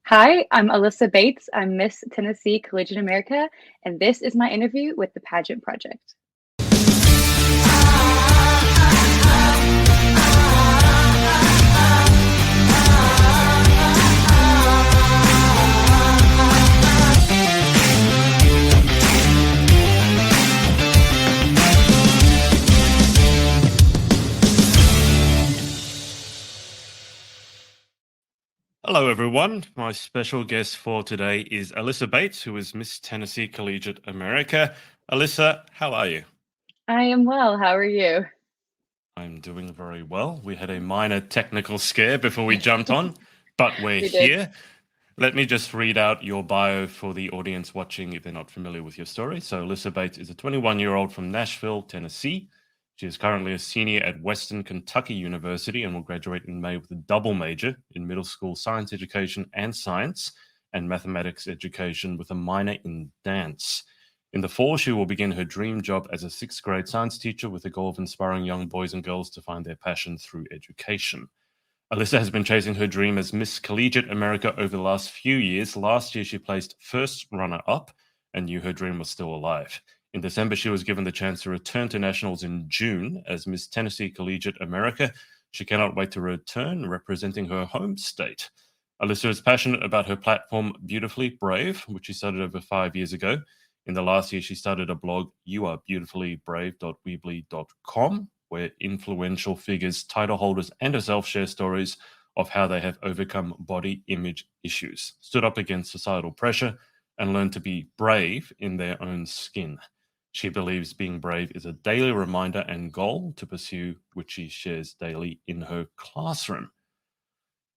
Hi, I'm Alyssa Bates. I'm Miss Tennessee Collegiate America, and this is my interview with the Pageant Project. Hello, everyone. My special guest for today is Alyssa Bates, who is Miss Tennessee Collegiate America. Alyssa, how are you? I am well. How are you? I'm doing very well. We had a minor technical scare before we jumped on, but we're We did. here. Let me just read out your bio for the audience watching if they're not familiar with your story. So, Alyssa Bates is a 21-year-old from Nashville, Tennessee. She is currently a senior at Western Kentucky University and will graduate in May with a double major in middle school science education and science and mathematics education with a minor in dance. In the fall, she will begin her dream job as a sixth grade science teacher with the goal of inspiring young boys and girls to find their passion through education. Alyssa has been chasing her dream as Miss Collegiate America over the last few years. Last year, she placed first runner-up and knew her dream was still alive. In December, she was given the chance to return to nationals in June as Miss Tennessee Collegiate America. She cannot wait to return, representing her home state. Alyssa is passionate about her platform, Beautifully Brave, which she started over 5 years ago. In the last year, she started a blog, youarebeautifullybrave.weebly.com, where influential figures, title holders, and herself share stories of how they have overcome body image issues, stood up against societal pressure, and learned to be brave in their own skin. She believes being brave is a daily reminder and goal to pursue, which she shares daily in her classroom.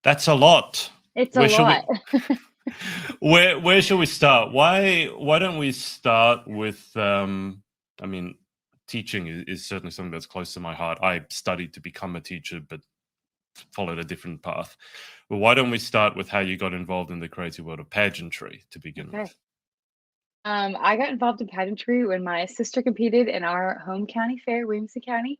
That's a lot. It's a Where should we lot. where should we start? Why don't we start with I mean, teaching is certainly something that's close to my heart. I studied to become a teacher, but followed a different path. But why don't we start with how you got involved in the crazy world of pageantry to begin Okay. with? I got involved in pageantry when my sister competed in our home county fair, Williamson County,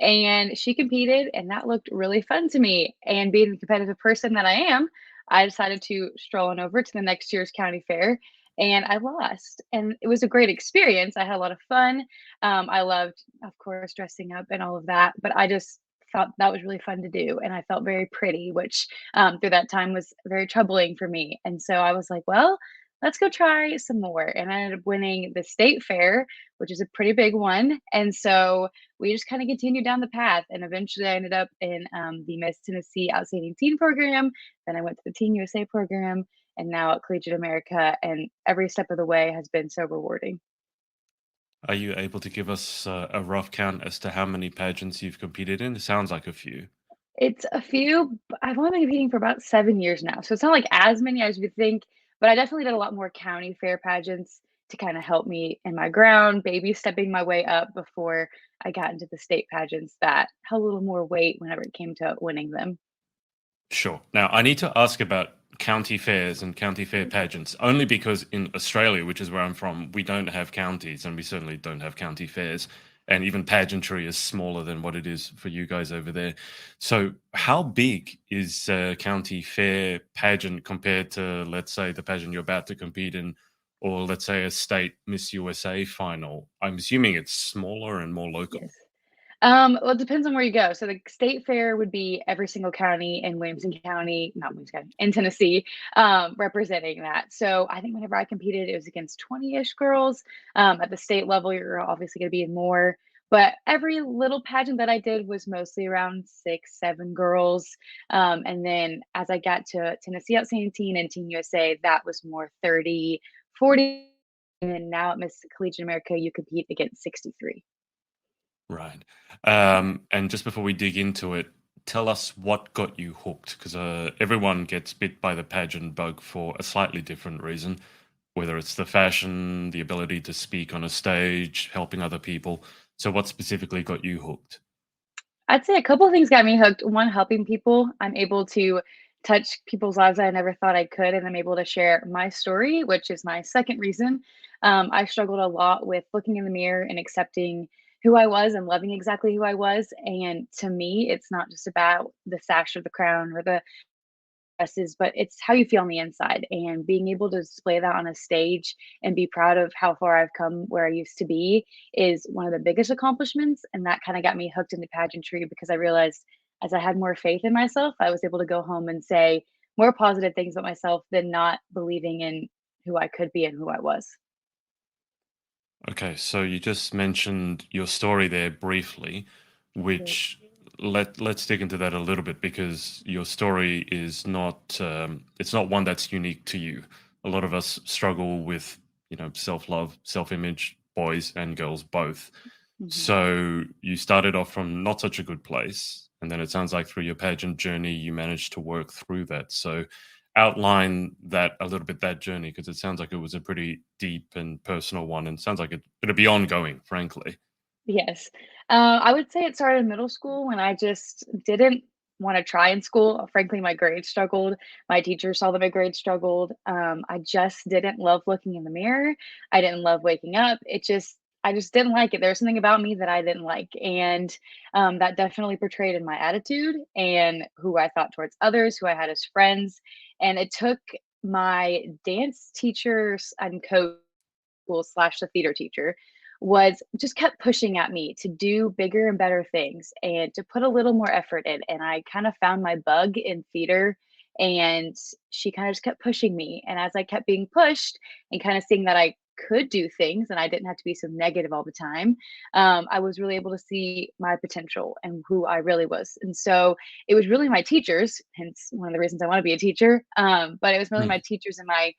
and she competed, and that looked really fun to me. And being the competitive person that I am, I decided to stroll on over to the next year's county fair, and I lost. And it was a great experience. I had a lot of fun. I loved, of course, dressing up and all of that, but I just thought that was really fun to do. And I felt very pretty, which through that time was very troubling for me. And so I was like, well, let's go try some more. And I ended up winning the state fair, which is a pretty big one. And so we just kind of continued down the path. And eventually I ended up in the Miss Tennessee Outstanding Teen program. Then I went to the Teen USA program and now at Collegiate America. And every step of the way has been so rewarding. Are you able to give us a rough count as to how many pageants you've competed in? It sounds like a few. It's a few, I've only been competing for about 7 years now. So it's not like as many as you would think, but I definitely did a lot more county fair pageants to kind of help me in my ground, baby stepping my way up before I got into the state pageants that held a little more weight whenever it came to winning them. Sure. Now, I need to ask about county fairs and county fair pageants, only because in Australia, which is where I'm from, we don't have counties and we certainly don't have county fairs. And even pageantry is smaller than what it is for you guys over there. So, how big is a county fair pageant compared to, let's say, the pageant you're about to compete in, or let's say a state Miss USA final? I'm assuming it's smaller and more local. Yes. Well, it depends on where you go. So the state fair would be every single county in Williamson County, not Williamson County, in Tennessee, representing that. So I think whenever I competed, it was against 20-ish girls. At the state level, you're obviously going to be in more. But every little pageant that I did was mostly around 6, 7 girls. And then as I got to Tennessee Outstanding Teen and Teen USA, that was more 30, 40. And now at Miss Collegiate America, you compete against 63. Right. And just before we dig into it, tell us what got you hooked, because everyone gets bit by the pageant bug for a slightly different reason, whether it's the fashion, the ability to speak on a stage, helping other people. So, what specifically got you hooked? I'd say a couple of things got me hooked. One, helping people. I'm able to touch people's lives I never thought I could, and I'm able to share my story, which is my second reason. I struggled a lot with looking in the mirror and accepting who I was and loving exactly who I was. And to me, it's not just about the sash or the crown or the dresses, but it's how you feel on the inside. And being able to display that on a stage and be proud of how far I've come where I used to be is one of the biggest accomplishments. And that kind of got me hooked into pageantry because I realized as I had more faith in myself, I was able to go home and say more positive things about myself than not believing in who I could be and who I was. Okay, so you just mentioned your story there briefly, which let's dig into that a little bit because your story is not it's not one that's unique to you. A lot of us struggle with, self-love, self-image, boys and girls both. Mhm. So you started off from not such a good place, and then it sounds like through your pageant journey, you managed to work through that. So outline that a little bit, that journey, because it sounds like it was a pretty deep and personal one, and sounds like it'll be ongoing, frankly. Yes. I would say it started in middle school when I just didn't want to try in school. Frankly, my grades struggled. My teachers saw that my grades struggled. I just didn't love looking in the mirror. I didn't love waking up. I just didn't like it. There was something about me that I didn't like. And that definitely portrayed in my attitude and who I thought towards others, who I had as friends. And it took my dance teachers and coach school slash the theater teacher was just kept pushing at me to do bigger and better things and to put a little more effort in. And I kind of found my bug in theater and she kind of just kept pushing me. And as I kept being pushed and kind of seeing that I could do things and I didn't have to be so negative all the time, I was really able to see my potential and who I really was. And so it was really my teachers, hence one of the reasons I want to be a teacher. But it was really my Mm. teachers and my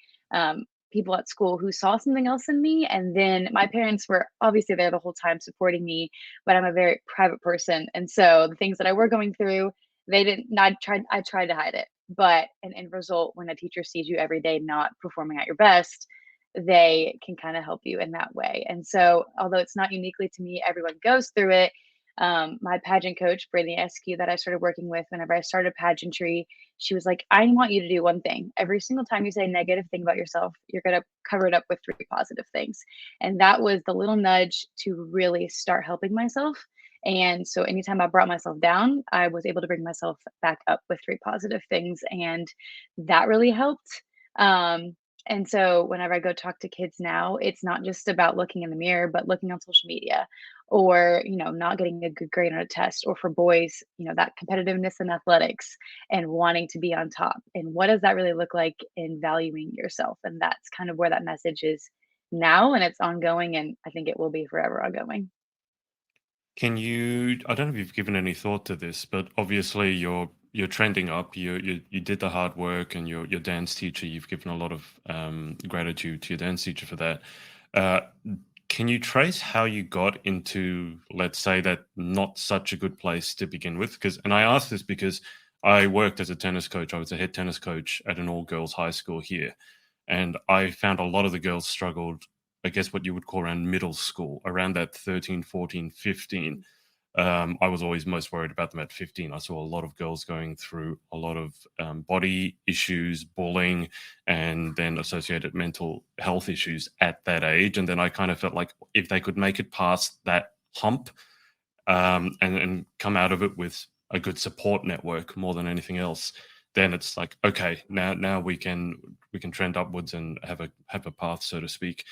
people at school who saw something else in me. And then my parents were obviously there the whole time supporting me, but I'm a very private person. And so the things that I were going through, they didn't, I tried to hide it. But an end result, when a teacher sees you every day not performing at your best, they can kind of help you in that way. And so, although it's not uniquely to me, everyone goes through it. My pageant coach, Brittany SQ, that I started working with whenever I started pageantry, she was like, I want you to do one thing. Every single time you say a negative thing about yourself, you're going to cover it up with three positive things. And that was the little nudge to really start helping myself. And so anytime I brought myself down, I was able to bring myself back up with three positive things. And that really helped. Um, and so whenever I go talk to kids now, it's not just about looking in the mirror, but looking on social media or, not getting a good grade on a test, or for boys, that competitiveness in athletics and wanting to be on top. And what does that really look like in valuing yourself? And that's kind of where that message is now, and it's ongoing, and I think it will be forever ongoing. Can you? I don't know if you've given any thought to this, but obviously you're trending up. You did the hard work, and your dance teacher. You've given a lot of gratitude to your dance teacher for that. Uh, can you trace how you got into, let's say, that not such a good place to begin with? And I ask this because I worked as a tennis coach. I was a head tennis coach at an all girls high school here, and I found a lot of the girls struggled, I guess what you would call around middle school, around that 13, 14, 15. I was always most worried about them at 15. I saw a lot of girls going through a lot of body issues, bullying, and then associated mental health issues at that age. And then I kind of felt like if they could make it past that hump, and come out of it with a good support network more than anything else, then it's like, okay, now we can trend upwards and have a path, so to speak.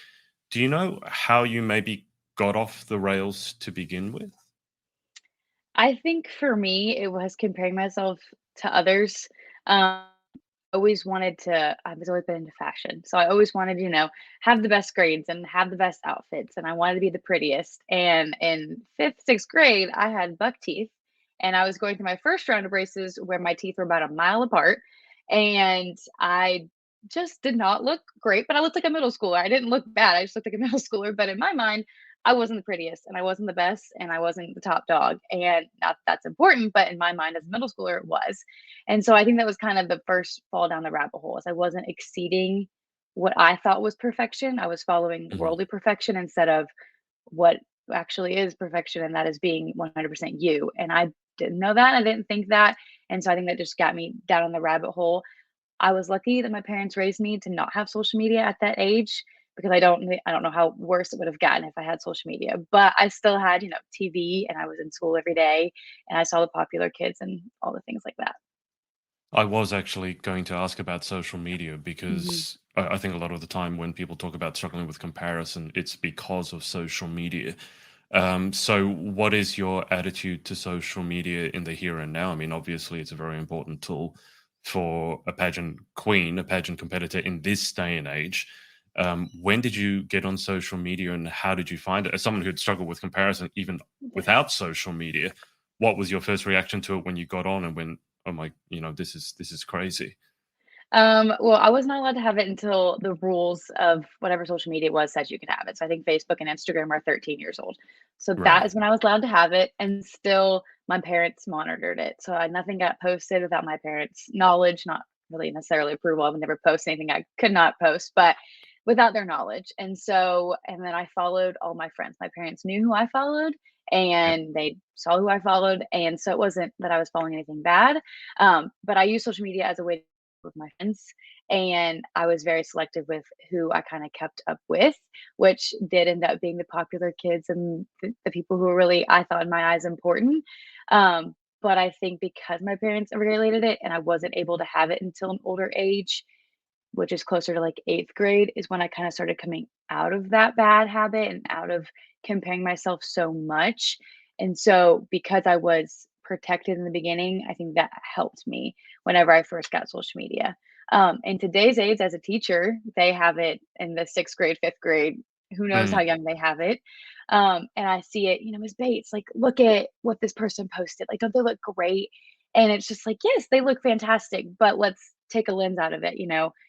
Do you know how you maybe got off the rails to begin with? I think for me, it was comparing myself to others. Always wanted to I was always been into fashion. So I always wanted, have the best grades and have the best outfits and I wanted to be the prettiest. And in 5th, 6th grade, I had buck teeth and I was going through my first round of braces where my teeth were about a mile apart and I just did not look great, but I looked like a middle schooler. I didn't look bad. I just looked like a middle schooler, but in my mind, I wasn't the prettiest and I wasn't the best and I wasn't the top dog. And not that that's important, but in my mind as a middle schooler, it was. And so I think that was kind of the first fall down the rabbit hole, as I wasn't exceeding what I thought was perfection. I was following Mhm. worldly perfection instead of what actually is perfection, and that is being 100% you. And I didn't know that. I didn't think that. And so I think that just got me down on the rabbit hole. I was lucky that my parents raised me to not have social media at that age because I don't know how worse it would have gotten if I had social media. But I still had, TV and I was in school every day and I saw the popular kids and all the things like that. I was actually going to ask about social media Mhm. because I think a lot of the time when people talk about struggling with comparison, it's because of social media. So, what is your attitude to social media in the here and now? I mean, obviously, it's a very important tool for a pageant queen, a pageant competitor in this day and age. When did you get on social media and how did you find it? As someone who'd struggled with comparison, even without social media, what was your first reaction to it when you got on and when, oh my, this is crazy? Well, I was not allowed to have it until the rules of whatever social media it was said you could have it. So I think Facebook and Instagram are 13 years old. So that Right. is when I was allowed to have it, and still my parents monitored it. So nothing got posted without my parents' knowledge, not really necessarily approval. I would never post anything I could not post, but without their knowledge. And then I followed all my friends. My parents knew who I followed, Yep. and they saw who I followed, and so it wasn't that I was following anything bad. But I use social media as a way with my friends, and I was very selective with who I kind of kept up with, which did end up being the popular kids and the people who were really, I thought in my eyes, important. But I think because my parents regulated it and I wasn't able to have it until an older age, which is closer to like 8th grade, is when I kind of started coming out of that bad habit and out of comparing myself so much. And so, because I was protected in the beginning, I think that helped me whenever I first got social media. In today's age, as a teacher, they have it in the 6th grade, 5th grade. Who knows how Mm. young they have it? And I see it, Miss Bates, like, look at what this person posted. Like, don't they look great? And it's just like, yes, they look fantastic, but let's take a lens out of it.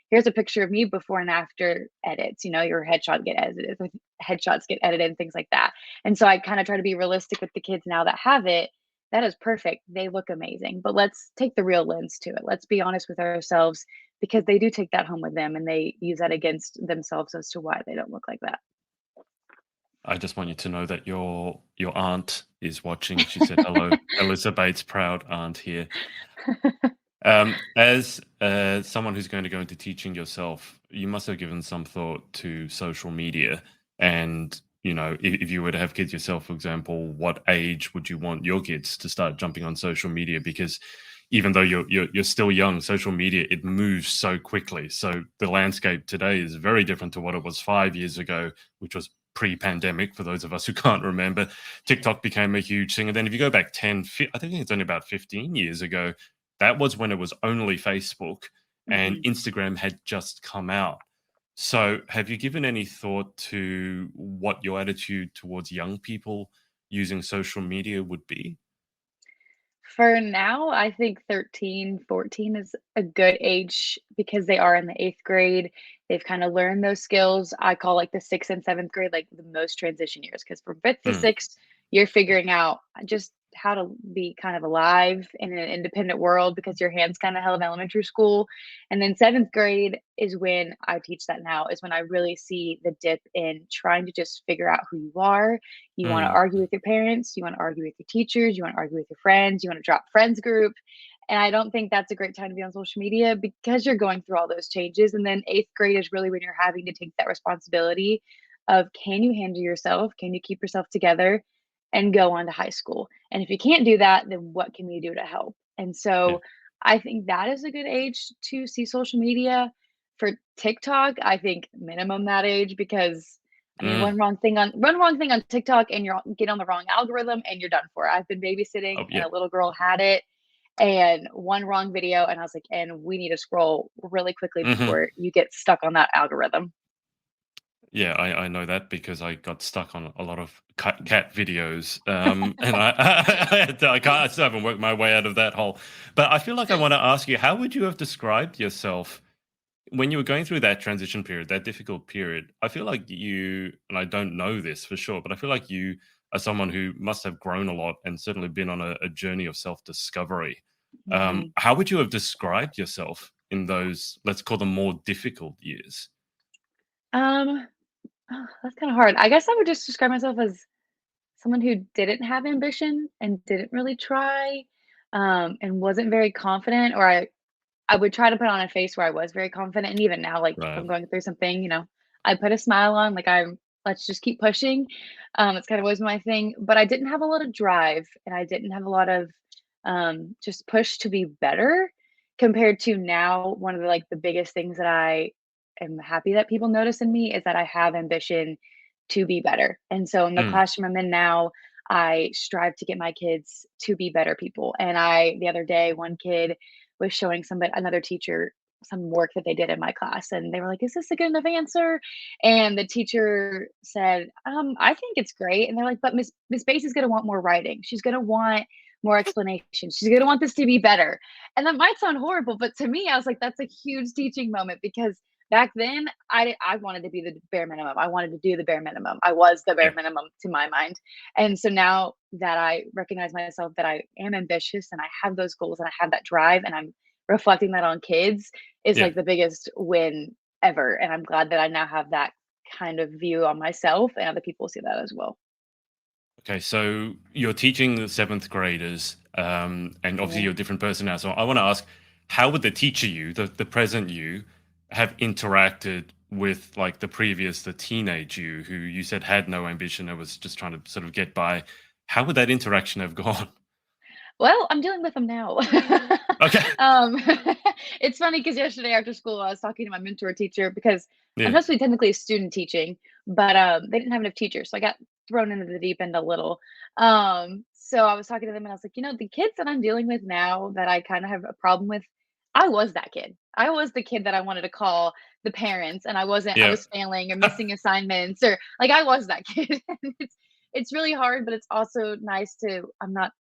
Here's a picture of me before and after edits. Your headshots get edited and things like that. And so I kind of try to be realistic with the kids now that have it. That is perfect. They look amazing. But let's take the real lens to it. Let's be honest with ourselves, because they do take that home with them and they use that against themselves as to why they don't look like that. I just want you to know that your aunt is watching. She said hello, Alyssa Bates, proud aunt here. As someone who's going to go into teaching yourself, you must have given some thought to social media. And, if you were to have kids yourself, for example, what age would you want your kids to start jumping on social media? Because even though you're still young, social media, it moves so quickly. So the landscape today is very different to what it was 5 years ago, which was pre-pandemic. For those of us who can't remember, TikTok became a huge thing. And then if you go back I think it's only about 15 years ago, that was when it was only Facebook and Mhm. Instagram had just come out. So, have you given any thought to what your attitude towards young people using social media would be? For now, I think 13, 14 is a good age because they are in the 8th grade. They've kinda learned those skills. I call, like, the 6th and 7th grade, like, the most transition years, because from 5th to Mm, 6th, you're figuring out just how to be kind of alive in an independent world because your hands kinda held in elementary school. And then 7th grade is when I teach that now, is when I really see the dip in trying to just figure out who you are. You want to mm, argue with your parents, you want to argue with your teachers, you want to argue with your friends, you want to drop friends group. And I don't think that's a great time to be on social media because you're going through all those changes. And then 8th grade is really when you're having to take that responsibility of, can you handle yourself? Can you keep yourself together and go on to high school? And if you can't do that, then what can we do to help? And yeah. so I think that is a good age to see social media. For TikTok, I think minimum that age, because I mean, Mm, one wrong thing on TikTok and get on the wrong algorithm and you're done for. I've been babysitting oh, and yeah. a little girl had it, and one wrong video and I was like, "And we need to scroll really quickly Hmm. before you get stuck on that algorithm." Yeah, I know that because I got stuck on a lot of cat videos, and I still haven't worked my way out of that hole. But I feel like I want to ask you, how would you have described yourself when you were going through that transition period, that difficult period? I feel like you, and I don't know this for sure, but I feel like you are someone who must have grown a lot and certainly been on a journey of self discovery. Mhm. How would you have described yourself in those, let's call them more difficult years? Um, that's kinda hard. I guess I would just describe myself as someone who didn't have ambition and didn't really try, and wasn't very confident, or I would try to put on a face where I was very confident, and even now, like, if Right. I'm going through something, I put a smile on, like, let's just keep pushing. It's kind of always my thing, but I didn't have a lot of drive, and I didn't have a lot of, just push to be better, compared to now, one of the, like, the biggest things that I am happy that people notice in me is that I have ambition to be better. And so in the Mm, classroom I'm in now, I strive to get my kids to be better people. And I the other day, one kid was showing somebody another teacher some work that they did in my class, and they were like, "Is this a good enough answer?" And the teacher said, I think it's great." And they're like, "But Miss Bates is gonna want more writing. She's gonna want more explanation. She's gonna want this to be better." And that might sound horrible, but to me, I was like, that's a huge teaching moment because back then I wanted to be the bare minimum. I wanted to do the bare minimum. I was the bare yeah. minimum to my mind. And so now that I recognize myself that I am ambitious and I have those goals and I have that drive and I'm reflecting that on kids is Yeah. like the biggest win ever. And I'm glad that I now have that kind of view on myself and other people see that as well. Okay, so you're teaching the seventh graders, and obviously Yeah. you're a different person now. So I want to ask, how would the teacher you, the present you, have interacted with like the previous, the teenage you, who you said had no ambition and was just trying to sort of get by? How would that interaction have gone? Well, I'm dealing with them now. Okay. Um, it's funny because yesterday after school, I was talking to my mentor teacher because I'm Yeah. supposed to be technically student teaching, but they didn't have enough teachers, so I got thrown into the deep end a little. So I was talking to them, and I was like, the kids that I'm dealing with now that I kind of have a problem with, I was that kid. I was the kid that I wanted to call the parents, and I wasn't. I Yeah. was failing or missing assignments, or like I was that kid. And it's really hard, but it's also nice to. I'm not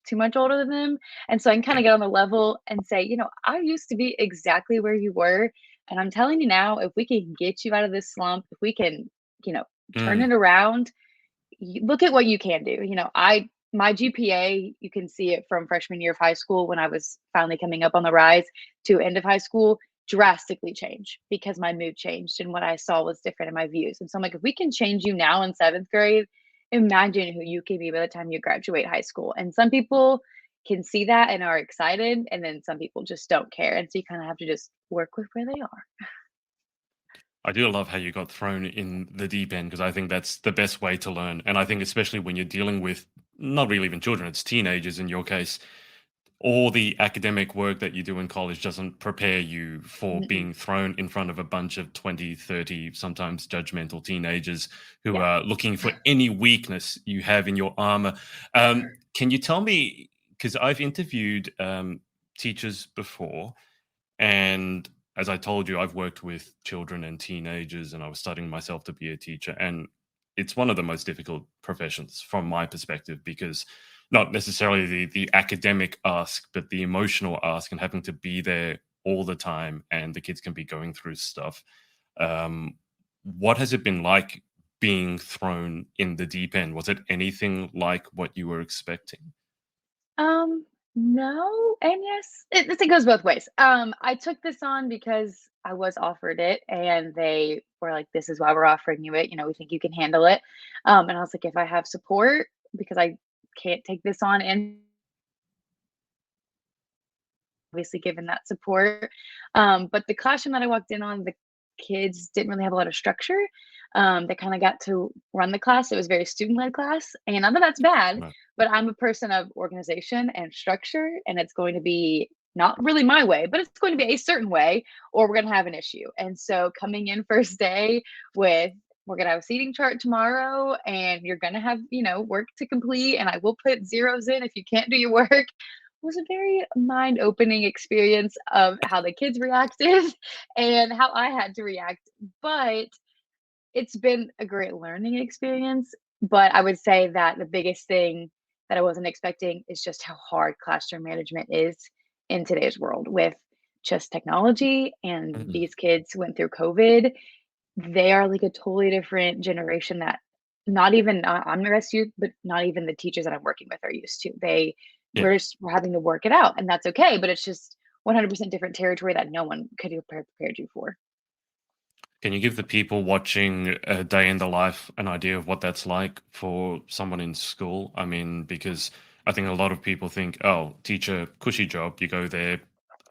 too much older than them. And so I can kind Yeah. of get on the level and say, I used to be exactly where you were. And I'm telling you now, if we can get you out of this slump, if we can, you know, turn Mm, it around, look at what you can do. My GPA, you can see it from freshman year of high school when I was finally coming up on the rise to end of high school drastically changed because my mood changed and what I saw was different in my views. And so I'm like, if we can change you now in seventh grade, imagine who you can be by the time you graduate high school. And some people can see that and are excited, and then some people just don't care. And so you kind of have to just work with where they are. I do love how you got thrown in the deep end because I think that's the best way to learn. And I think especially when you're dealing with not really even children, it's teenagers in your case, all the academic work that you do in college doesn't prepare you for Mm-mm. being thrown in front of a bunch of 20, 30, sometimes judgmental teenagers who Yeah. are looking for any weakness you have in your armor. Can you tell me, because I've interviewed teachers before, and as I told you, I've worked with children and teenagers, and I was studying myself to be a teacher. And it's one of the most difficult professions from my perspective because not necessarily the academic ask, but the emotional ask and having to be there all the time. And the kids can be going through stuff. Um, what has it been like being thrown in the deep end? Was it anything like what you were expecting? No and yes. It goes both ways. I took this on because I was offered it and they were like, "This is why we're offering you it. We think you can handle it." And I was like, if I have support, because I can't take this on and obviously given that support. But the classroom that I walked in on, the kids didn't really have a lot of structure. They kind of got to run the class. It was very student led class. And none of that's bad, Right. but I'm a person of organization and structure, and it's going to be not really my way, but it's going to be a certain way, or we're going to have an issue. And so coming in first day with we're going to have a seating chart tomorrow and you're going to have, work to complete and I will put zeros in if you can't do your work was a very mind-opening experience of how the kids reacted and how I had to react. But it's been a great learning experience. But I would say that the biggest thing that I wasn't expecting is just how hard classroom management is in today's world with just technology. And Mhm. these kids went through COVID. They are like a totally different generation that not even I'm the rest youth, but not even the teachers that I'm working with are used to. Yeah. We're having to work it out, and that's okay. But it's just 100% different territory that no one could have prepared you for. Can you give the people watching a day in the life an idea of what that's like for someone in school? I mean, because I think a lot of people think, oh, teacher, cushy job. You go there,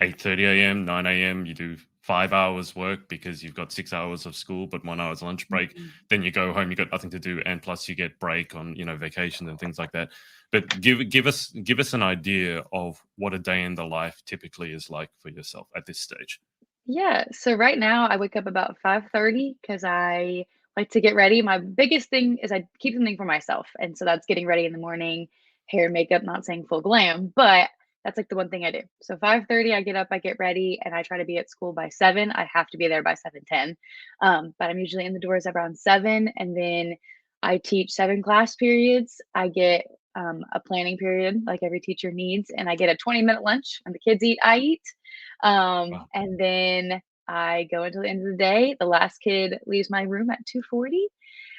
8:30 a.m., 9 a.m. You do 5 hours work because you've got 6 hours of school, but 1 hour's lunch break. Mhm. Then you go home, you got nothing to do, and plus you get break on vacations and things like that. But give us an idea of what a day in the life typically is like for yourself at this stage. Yeah, so right now I wake up about 5:30 because I like to get ready. My biggest thing is I keep something for myself, and so that's getting ready in the morning, hair, makeup, not saying full glam, but that's like the one thing I do. So 5:30 I get up, I get ready, and I try to be at school by 7. I have to be there by 7:10. But I'm usually in the doors around 7, and then I teach 7 class periods. I get a planning period like every teacher needs, and I get a 20-minute lunch. When the kids eat, I eat. Wow. And then I go until the end of the day. The last kid leaves my room at 2:40,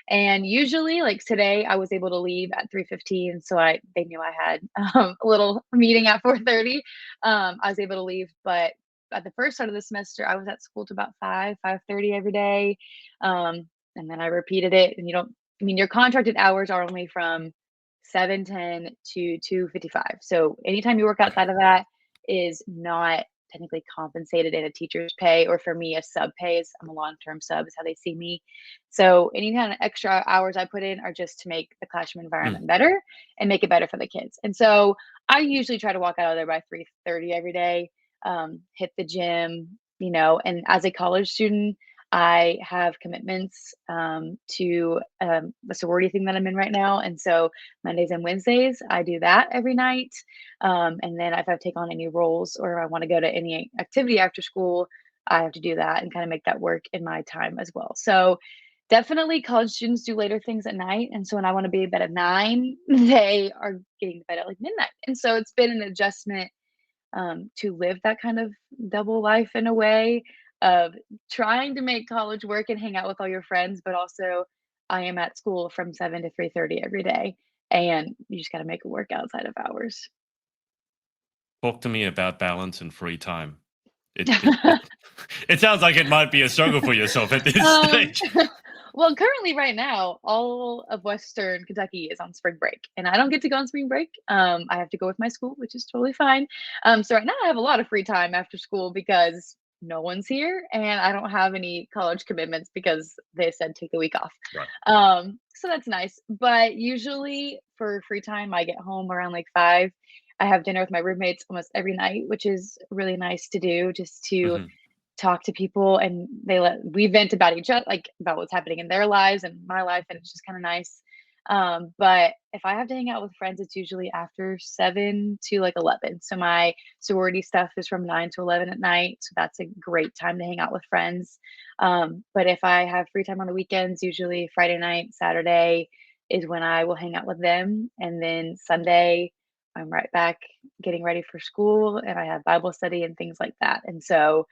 and usually, like today, I was able to leave at 3:15, so they knew I had a little meeting at 4:30. I was able to leave, but at the first start of the semester, I was at school to about 5:30 every day, and then I repeated it. And you don't, I mean, your contracted hours are only from 7:10 to 2:55. So anytime you work Okay. outside of that is not technically compensated in a teacher's pay, or for me, a sub pays. I'm a long-term sub is how they see me. So any kind of extra hours I put in are just to make the classroom Mm. environment better and make it better for the kids. And so I usually try to walk out of there by 3:30 every day, hit the gym, and as a college student, I have commitments to a sorority thing that I'm in right now. And so Mondays and Wednesdays, I do that every night. And then if I take on any roles or I want to go to any activity after school, I have to do that and kind of make that work in my time as well. So definitely college students do later things at night. And so when I want to be in bed at 9, they are getting to bed at like midnight. And so it's been an adjustment to live that kind of double life in a way of trying to make college work and hang out with all your friends, but also I am at school from 7 to 3:30 every day, and you just got to make it work outside of hours. Talk to me about balance and free time. It it sounds like it might be a struggle for yourself at this Um, stage. well, currently, right now, all of Western Kentucky is on spring break, and I don't get to go on spring break. I have to go with my school, which is totally fine. So right now, I have a lot of free time after school because no one's here, and I don't have any college commitments because they said take the week off. Right. So that's nice. But usually, for free time, I get home around like 5. I have dinner with my roommates almost every night, which is really nice to do, just to Mhm. talk to people, and we vent about each other, like about what's happening in their lives and my life, and it's just kind of nice. But if I have to hang out with friends, it's usually after 7 to like 11. So my sorority stuff is from 9 to 11 at night, so that's a great time to hang out with friends. But if I have free time on the weekends, usually Friday night, Saturday is when I will hang out with them, and then Sunday I'm right back getting ready for school, and I have Bible study and things like that. And so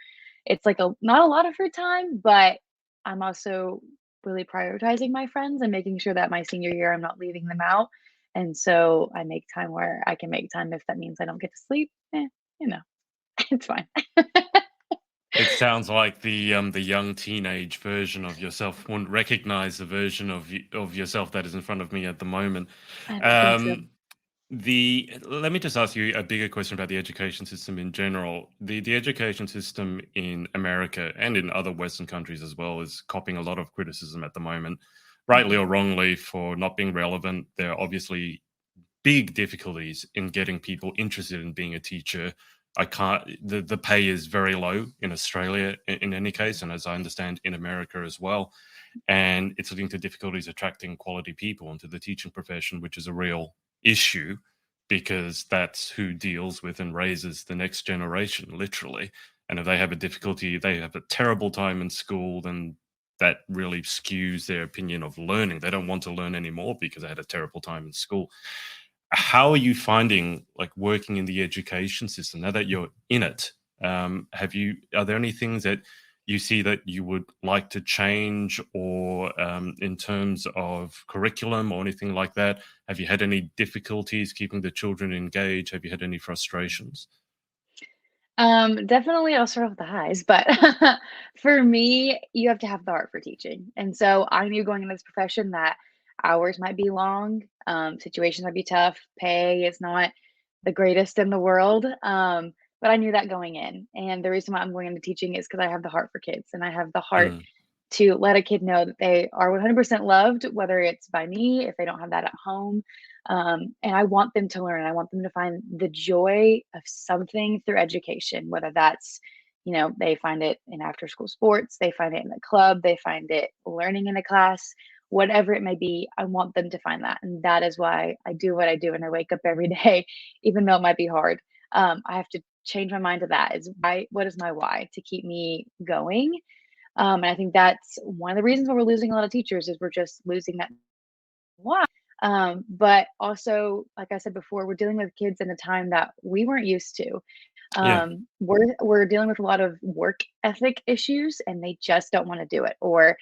it's like a not a lot of free time, but I'm also really prioritizing my friends and making sure that my senior year, I'm not leaving them out. And so I make time where I can make time if that means I don't get to sleep. You know, it's fine. It sounds like the young teenage version of yourself wouldn't recognize the version of yourself that is in front of me at the moment. I don't think so. Um, the Let me just ask you a bigger question about the education system in general. The education system in America and in other Western countries as well is copying a lot of criticism at the moment, rightly Mhm. or wrongly, for not being relevant. There are obviously big difficulties in getting people interested in being a teacher. I can't. The pay is very low in Australia, in any case, and as I understand, in America as well. And it's leading to difficulties attracting quality people into the teaching profession, which is a real issue because that's who deals with and raises the next generation, literally. And if they have a difficulty, they have a terrible time in school, then that really skews their opinion of learning. They don't want to learn anymore because they had a terrible time in school. How are you finding like working in the education system now that you're in it? Are there any things that you see that you would like to change, or in terms of curriculum or anything like that? Have you had any difficulties keeping the children engaged? Have you had any frustrations? Definitely I'll start off with the highs, but for me, you have to have the heart for teaching. And so I knew going into this profession that hours might be long, situations might be tough, pay is not the greatest in the world. but I knew that going in. And the reason why I'm going into teaching is because I have the heart for kids and I have the heart Mm. to let a kid know that they are 100% loved, whether it's by me, if they don't have that at home. And I want them to learn. I want them to find the joy of something through education, whether that's, they find it in after school sports, they find it in the club, they find it learning in a class, whatever it may be. I want them to find that. And that is why I do what I do. And I wake up every day, even though it might be hard. I have to change my mind to that is why, what is my why to keep me going? And I think that's one of the reasons why we're losing a lot of teachers is we're just losing that why. But also, like I said before, we're dealing with kids in a time that we weren't used to. Yeah. We're dealing with a lot of work ethic issues, and they just don't want to do it, or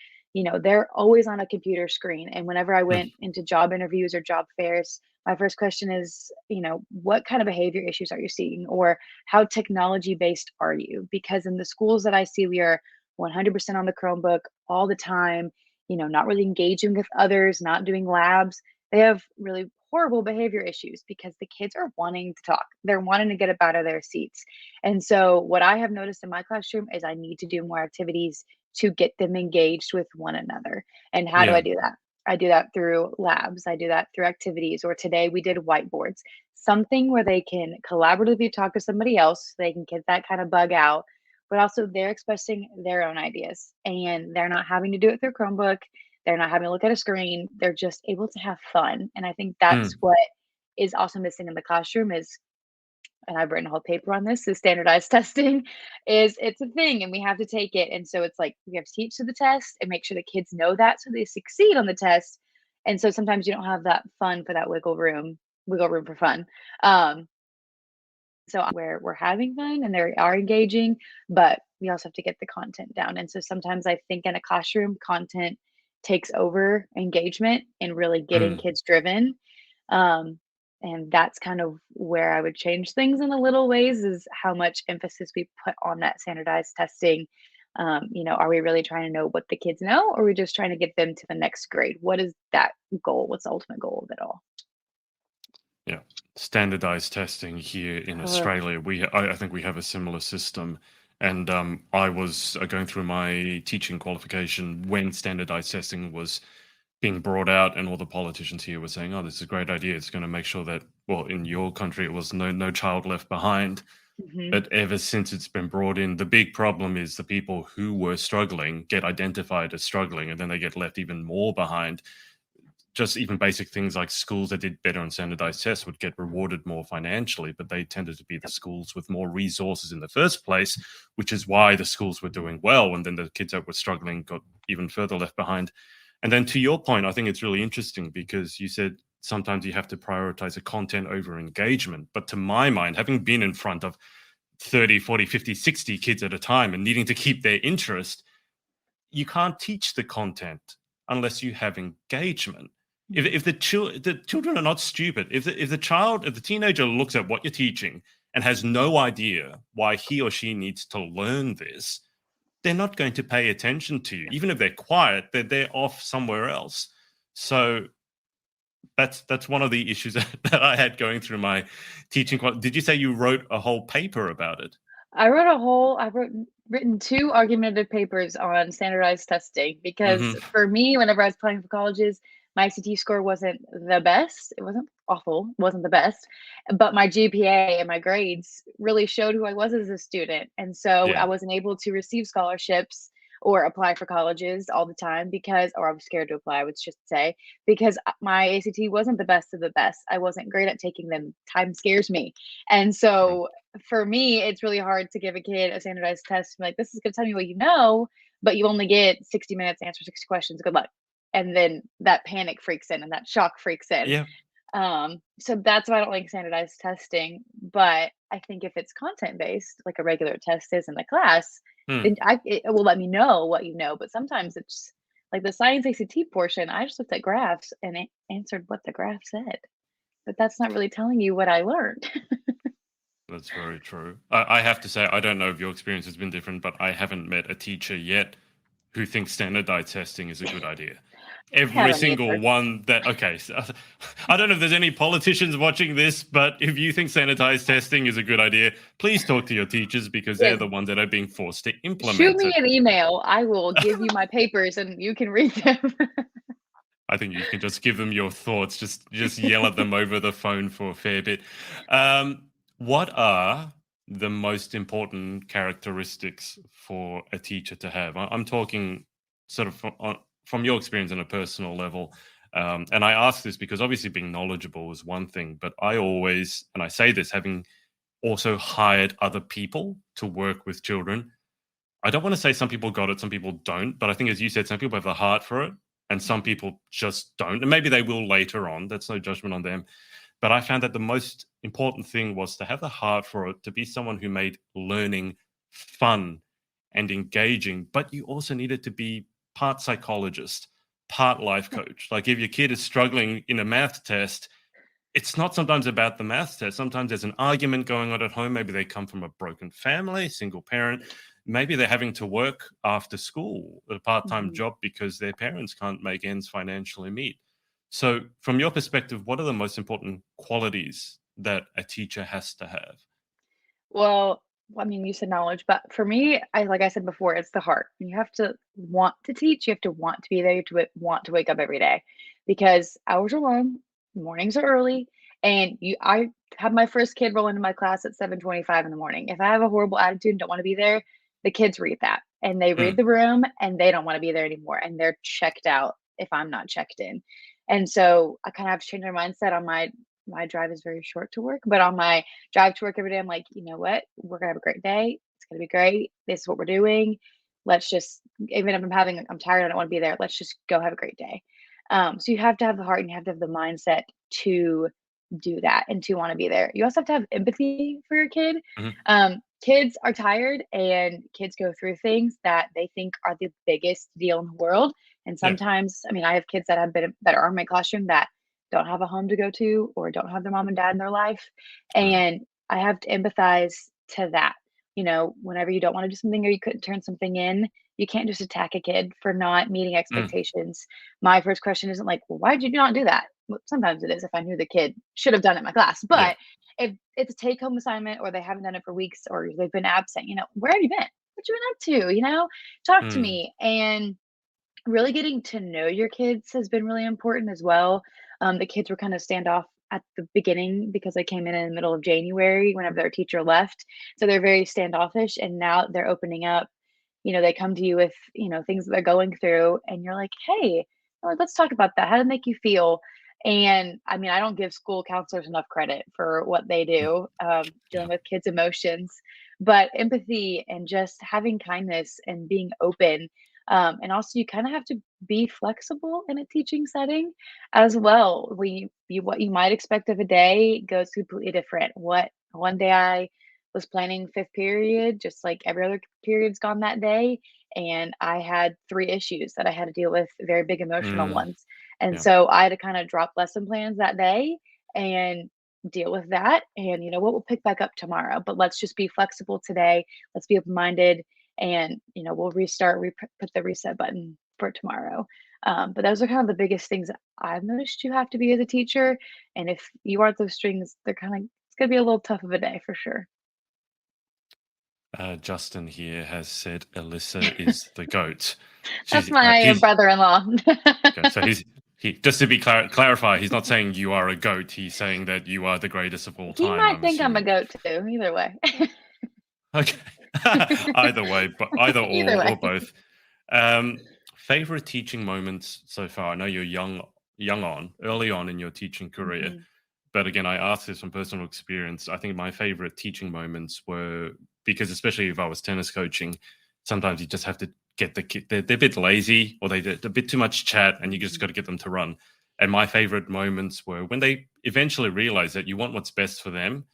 they're always on a computer screen. And whenever I Mm. went into job interviews or job fairs, my first question is, what kind of behavior issues are you seeing, or how technology based are you? Because in the schools that I see, we are 100% on the Chromebook all the time. Not really engaging with others, not doing labs. They have really horrible behavior issues because the kids are wanting to talk. They're wanting to get up out of their seats. And so, what I have noticed in my classroom is I need to do more activities to get them engaged with one another. And how do I Yeah. do that? I do that through labs, I do that through activities, or today we did whiteboards, something where they can collaboratively talk to somebody else, so they can get that kind of bug out, but also they're expressing their own ideas and they're not having to do it through Chromebook. They're not having to look at a screen. They're just able to have fun. And I think that's Mm. what is also missing in the classroom is, and I've written a whole paper on this, is standardized testing is it's a thing and we have to take it. And so it's like we have to teach to the test and make sure the kids know that so they succeed on the test. And so sometimes you don't have that fun for that wiggle room for fun. Um, so where we're having fun and they are engaging, but we also have to get the content down. And so sometimes I think in a classroom, content takes over engagement and really getting Mm. kids driven. Um, and that's kind of where I would change things in a little ways is how much emphasis we put on that standardized testing. Are we really trying to know what the kids know, or are we just trying to get them to the next grade? What is that goal? What's the ultimate goal of it all? Yeah. Standardized testing here in Ugh. Australia, I think we have a similar system. And I was going through my teaching qualification when standardized testing was being brought out, and all the politicians here were saying, "Oh, this is a great idea. It's going to make sure that, well, in your country, it was no child left behind." Mhm. But ever since it's been brought in, the big problem is the people who were struggling get identified as struggling, and then they get left even more behind. Just even basic things like schools that did better on standardized tests would get rewarded more financially, but they tended to be the schools with more resources in the first place, which is why the schools were doing well. And then the kids that were struggling got even further left behind. And then to your point, I think it's really interesting because you said sometimes you have to prioritize the content over engagement. But to my mind, having been in front of 30, 40, 50, 60 kids at a time and needing to keep their interest, you can't teach the content unless you have engagement. If the children are not stupid, if the teenager looks at what you're teaching and has no idea why he or she needs to learn this, they're not going to pay attention to you. Even if they're quiet, they're off somewhere else. So that's one of the issues that I had going through my teaching. Did you say you wrote a whole paper about it? I've written 2 argumentative papers on standardized testing because Hmm. for me, whenever I was applying for colleges, my ACT score wasn't the best. It wasn't awful, it wasn't the best, but my GPA and my grades really showed who I was as a student. And so I Yeah. wasn't able to receive scholarships or apply for colleges all the time because, or I was scared to apply, I would just say, because my ACT wasn't the best of the best. I wasn't great at taking them. Time scares me. And Mm. so for me, it's really hard to give a kid a standardized test. Like, this is going to tell me what you know, but you only get 60 minutes to answer 60 questions. Good luck. And then that panic freaks in and that shock freaks in. Yeah. So that's why I don't like standardized testing. But I think if it's content based, like a regular test is in the class, Hmm. then it will let me know what you know. But sometimes it's like the science ACT portion, I just looked at graphs and it answered what the graph said. But that's not really telling you what I learned. That's very true. I have to say, I don't know if your experience has been different, but I haven't met a teacher yet who thinks standardized testing is a good idea. every have a single neighbor. one that, okay, so, I don't know if there's any politicians watching this, but if you think sanitized testing is a good idea, please talk to your teachers because they're Yes, the ones that are being forced to shoot implement me it. an email. I will give you my papers and you can read them. I think you can just give them your thoughts, just yell at them over the phone for a fair bit. What are the most important characteristics for a teacher to have? I'm talking sort of from your experience on a personal level. And I ask this because obviously being knowledgeable is one thing, but I always, and I say this, having also hired other people to work with children, I don't want to say some people got it, some people don't, but I think, as you said, some people have the heart for it and some people just don't. And maybe they will later on. That's no judgment on them. But I found that the most important thing was to have the heart for it, to be someone who made learning fun and engaging. But you also needed to be part psychologist, part life coach. Like if your kid is struggling in a math test, it's not sometimes about the math test. Sometimes there's an argument going on at home. Maybe they come from a broken family, single parent. Maybe they're having to work after school, a part-time Mhm. job because their parents can't make ends financially meet. So from your perspective, what are the most important qualities that a teacher has to have? Well, I mean, you said knowledge, but for me, like I said before, it's the heart. You have to want to teach. You have to want to be there. You have to want to wake up every day, because hours are long, mornings are early, and I have my first kid roll into my class at 7:25 in the morning. If I have a horrible attitude and don't want to be there, the kids read that and they read Mm, the room and they don't want to be there anymore and they're checked out if I'm not checked in. And so I kind of have to change my mindset on my drive is very short to work, but on my drive to work every day, I'm like, you know what? We're gonna have a great day. It's gonna be great. This is what we're doing. Let's just, even if I'm tired, I don't want to be there. Let's just go have a great day. So you have to have the heart and you have to have the mindset to do that and to want to be there. You also have to have empathy for your kid. mhm. Kids are tired and kids go through things that they think are the biggest deal in the world. And Yeah. sometimes, I mean, I have kids that that are in my classroom that don't have a home to go to or don't have their mom and dad in their life. Mm, And I have to empathize to that. You know, whenever you don't want to do something or you couldn't turn something in, you can't just attack a kid for not meeting mm, expectations. My first question isn't like, well, why did you not do that? Well, sometimes it is if I knew the kid should have done it in my class. yeah. But if it's a take home assignment or they haven't done it for weeks or they've been absent, where have you been? What you been up to? Talk to Mm, me. And really getting to know your kids has been really important as well. The kids were kind of standoff at the beginning because they came in the middle of January whenever their teacher left. So they're very standoffish and now they're opening up. They come to you with, things that they're going through and you're like, "Hey, let's talk about that. How did it make you feel?" And I mean, I don't give school counselors enough credit for what they mm, do, yeah. dealing with kids' emotions, but empathy and just having kindness and being open. And also, you kind of have to be flexible in a teaching setting as well. What you might expect of a day goes completely different. What one day I was planning fifth period, just like every other period's gone that day, and I had three issues that I had to deal with, very big emotional Mm, ones. And yeah. so I had to kind of drop lesson plans that day and deal with that. And you know what? We'll pick back up tomorrow, but let's just be flexible today. Let's be open minded and we'll put the reset button for tomorrow. But those are kind of the biggest things that I've noticed you have to be as a teacher. And if you aren't those strings, it's gonna be a little tough of a day for sure. Justin here has said Alyssa is the goat. That's She's my he's brother-in-law. okay. So he just to be clarify, he's not saying you are a goat. He's saying that you are the greatest of all He time. might I'm think I'm a assuming. goat too. Either way. Okay. Either way, but either Either or way. both. Um, Favorite teaching moments so far? I know you're early on in your teaching career, Mhm. but again, I ask this from personal experience. I think my favorite teaching moments were because, especially if I was tennis coaching, sometimes you just have to get the kid. They're a bit lazy, or they did a bit too much chat, and you just got Mhm. to get them to run. And my favorite moments were when they eventually realize that you want what's best for them,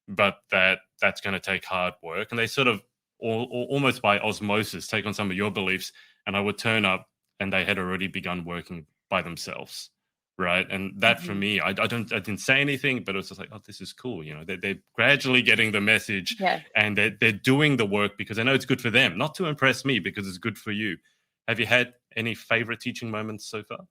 but that's going to take hard work, and they sort of almost by osmosis take on some of your beliefs. And I would turn up, and they had already begun working by themselves, right? And that for Mhm. me, I didn't say anything, but it was just like, oh, this is cool. They're gradually getting the message, Yes. and they're doing the work because they know it's good for them, not to impress me, because it's good for you. Have you had any favorite teaching moments so far?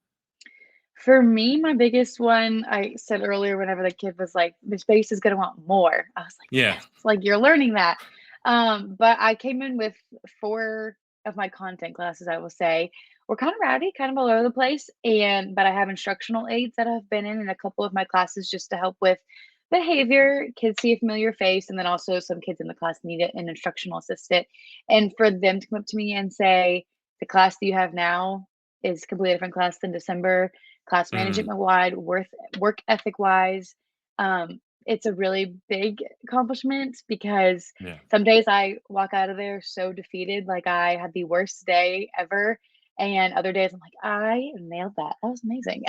For me, my biggest one, I said earlier, whenever the kid was like, Miss Bates is gonna want more. I was like, Yeah. yes, like you're learning that. But I came in with four of my content classes, I will say, were kind of rowdy, kind of all over the place. But I have instructional aides that I've been in a couple of my classes just to help with behavior. Kids see a familiar face, and then also some kids in the class need an instructional assistant. And for them to come up to me and say, the class that you have now is a completely different class than December class Mm, management wide, work ethic wise. It's a really big accomplishment because yeah. some days I walk out of there so defeated, like I had the worst day ever. And other days I'm like, I nailed that. That was amazing.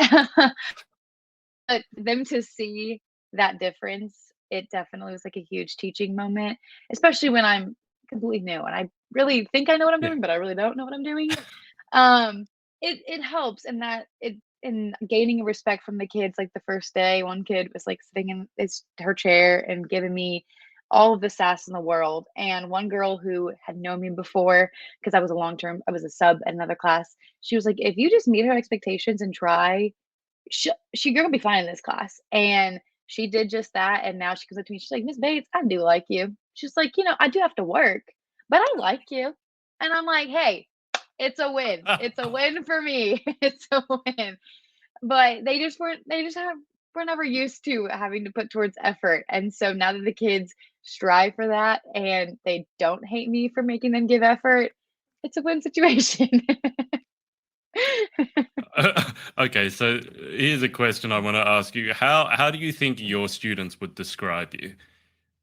But them to see that difference, it definitely was like a huge teaching moment, especially when I'm completely new and I really think I know what I'm Yeah. doing, but I really don't know what I'm doing. Um, it helps in that it in gaining respect from the kids. Like the first day, one kid was like sitting in her chair and giving me all of the sass in the world. And one girl who had known me before, because I was a sub in another class. She was like, if you just meet her expectations and try, you're gonna be fine in this class. And she did just that. And now she comes up to me. She's like, Miss Bates, I do like you. She's like, I do have to work, but I like you. And I'm like, hey, it's a win. It's a win for me. It's a win. But they just were never used to having to put towards effort. And so now that the kids strive for that and they don't hate me for making them give effort, it's a win situation. Okay, so here's a question I want to ask you. How do you think your students would describe you?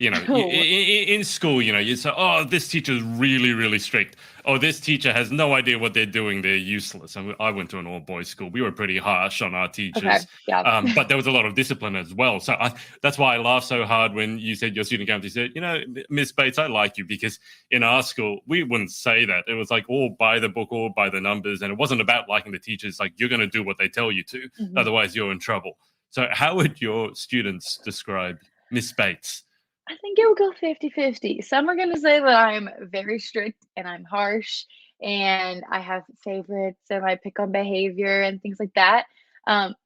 Oh, In school, you say, "Oh, this teacher's really, really strict. Oh, this teacher has no idea what they're doing. They're useless." I went to an all-boys school. We were pretty harsh on our okay. teachers, Yeah. but there was a lot of discipline as well. So that's why I laughed so hard when you said your student council said, Miss Bates, I like you because in our school we wouldn't say that. It was like all by the book, all by the numbers, and it wasn't about liking the teachers. Like you're going to do what they tell you to, Mhm. otherwise you're in trouble. So how would your students describe Miss Bates? I think it will go 50-50. Some are gonna say that I'm very strict and I'm harsh and I have favorites and I pick on behavior and things like that.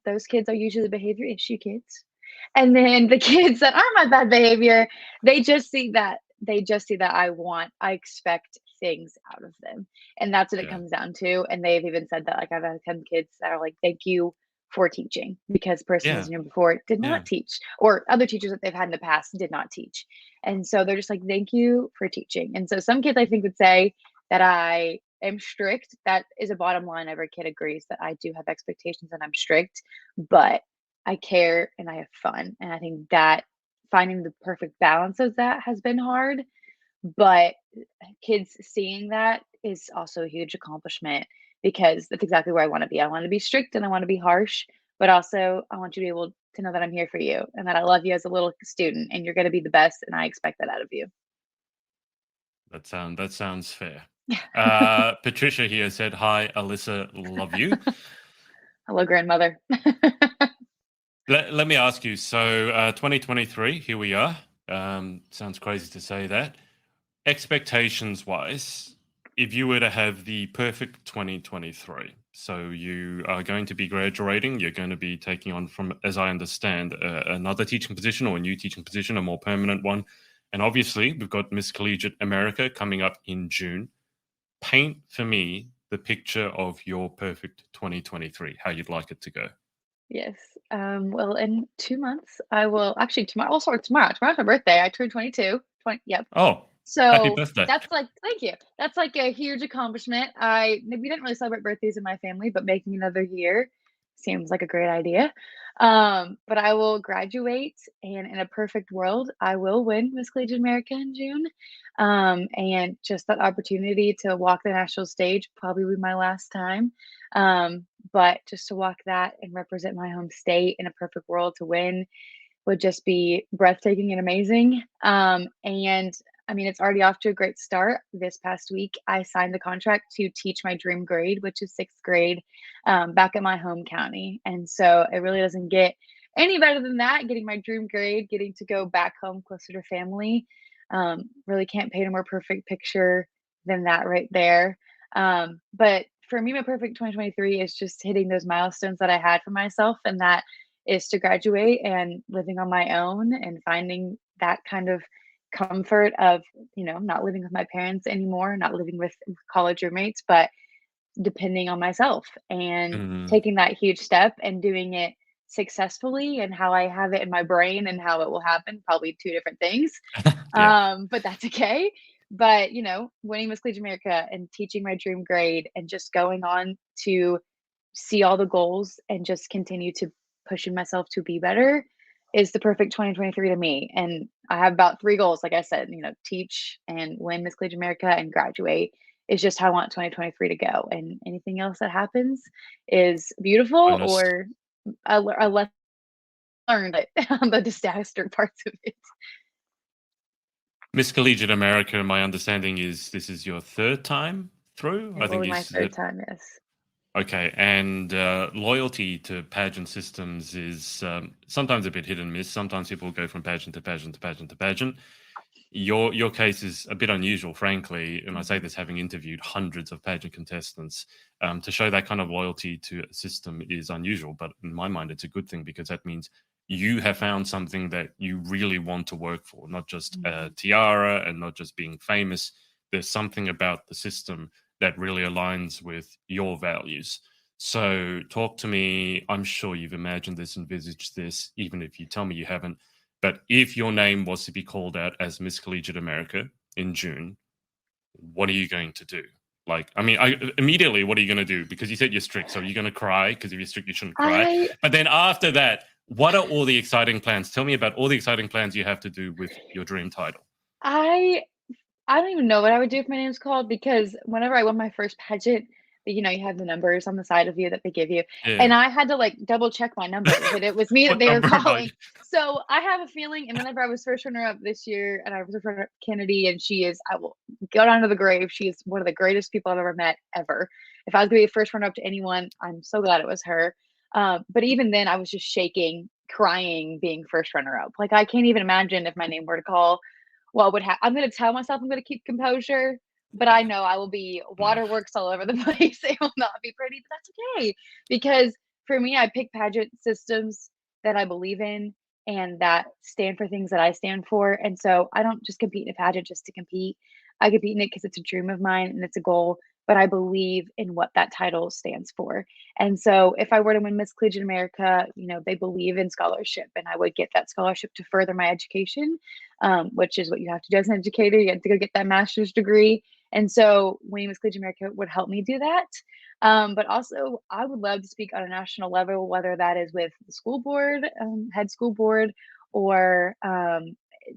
Those kids are usually the behavior issue kids. And then the kids that aren't my bad behavior, they just see that I expect things out of them. And that's what it Yeah. comes down to. And they've even said that, like I've had some kids that are like, thank you for teaching because the person Yeah. who's known before did Yeah. not teach, or other teachers that they've had in the past did not teach. And so they're just like, thank you for teaching. And so some kids I think would say that I am strict. That is a bottom line. Every kid agrees that I do have expectations and I'm strict, but I care and I have fun. And I think that finding the perfect balance of that has been hard. But kids seeing that is also a huge accomplishment because that's exactly where I want to be. I want to be strict and I want to be harsh, but also I want you to be able to know that I'm here for you and that I love you as a little student and you're going to be the best and I expect that out of you. That sounds fair. Patricia here said, "Hi, Alyssa, love you." Hello, grandmother. Let me ask you. So, 2023, here we are. Sounds crazy to say that. Expectations wise, if you were to have the perfect 2023, so you are going to be graduating, you're going to be taking on, from as I understand, another teaching position or a new teaching position, a more permanent one. And obviously, we've got Miss Collegiate America coming up in June. Paint for me the picture of your perfect 2023, how you'd like it to go. Yes. Well, in 2 months, I will actually tomorrow. Oh, sorry, tomorrow. Tomorrow's my birthday. I turned 22. 20, yep. Oh, happy So birthday. that's like, thank you. That's like a huge accomplishment. We didn't really celebrate birthdays in my family, but making another year seems like a great idea. But I will graduate, and in a perfect world, I will win Miss Collegiate America in June. And just that opportunity to walk the national stage probably be my last time. But just to walk that and represent my home state in a perfect world to win would just be breathtaking and amazing. And I mean, it's already off to a great start. This past week, I signed the contract to teach my dream grade, which is sixth grade, back at my home county. And so it really doesn't get any better than that. Getting my dream grade, getting to go back home closer to family. Really can't paint a more perfect picture than that right there. But for me, my perfect 2023 is just hitting those milestones that I had for myself, and that is to graduate and living on my own and finding that kind of comfort of, not living with my parents anymore, not living with college roommates, but depending on myself and Mm. taking that huge step and doing it successfully, and how I have it in my brain and how it will happen, probably two different things. Yeah. But that's okay. But, winning Miss Collegiate America and teaching my dream grade and just going on to see all the goals and just continue to pushing myself to be better is the perfect 2023 to me. And I have about three goals, like I said, teach and win Miss Collegiate America and graduate is just how I want 2023 to go. And anything else that happens is beautiful, Bonus. or I learned it, the disaster parts of it. Miss Collegiate America, my understanding is this is your third time through. It I will think be my is third it time, yes. okay. And loyalty to pageant systems is sometimes a bit hit and miss. Sometimes people go from pageant to pageant to pageant to pageant. Your case is a bit unusual, frankly, and I say Mhm. this having interviewed hundreds of pageant contestants. To show that kind of loyalty to a system is unusual, but in my mind, it's a good thing because that means you have found something that you really want to work for, not just a Mhm. tiara and not just being famous. There's something about the system that really aligns with your values. So, talk to me. I'm sure you've imagined this, envisaged this, even if you tell me you haven't. But if your name was to be called out as Miss Collegiate America in June, what are you going to do? Like, I mean, immediately, what are you going to do? Because you said you're strict, so you're going to cry because if you're strict, you shouldn't cry. I But then after that, what are all the exciting plans? Tell me about all the exciting plans you have to do with your dream title. I I don't even know what I would do if my name's called, because whenever I won my first pageant, you have the numbers on the side of you that they give you, and Yeah. I had to, like, double check my number that it was me that What they were number am I? calling. So, I have a feeling, and whenever I was first runner up this year, and I was runner up Kennedy, and I will go down to the grave, she is one of the greatest people I've ever met, ever. If I was gonna be a first runner up to anyone, I'm so glad it was her. But even then, I was just shaking, crying, being first runner up. Like, I can't even imagine if my name were to call, what would I'm gonna tell myself I'm gonna keep composure, but I Yeah. know I will be Mm, waterworks all over the place. It will not be pretty, but that's okay, because for me, I pick pageant systems that I believe in and that stand for things that I stand for. And so I don't just compete in a pageant just to compete. I compete in it because it's a dream of mine and it's a goal, but I believe in what that title stands for. And so if I were to win Miss Collegiate America, they believe in scholarship, and I would get that scholarship to further my education, which is what you have to do as an educator. You have to go get that master's degree. And so winning Miss Collegiate America would help me do that. But also, I would love to speak on a national level, whether that is with the school board, head school board, or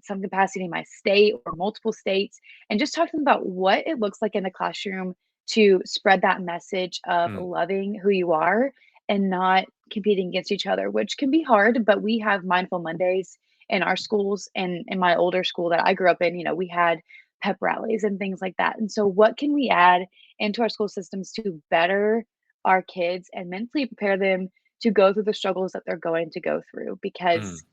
some capacity in my state or multiple states, and just talk to them about what it looks like in the classroom to spread that message of mm, loving who you are and not competing against each other, which can be hard. But we have Mindful Mondays in our schools, and in my older school that I grew up in, we had pep rallies and things like that. And so, what can we add into our school systems to better our kids and mentally prepare them to go through the struggles that they're going to go through? mm, Because,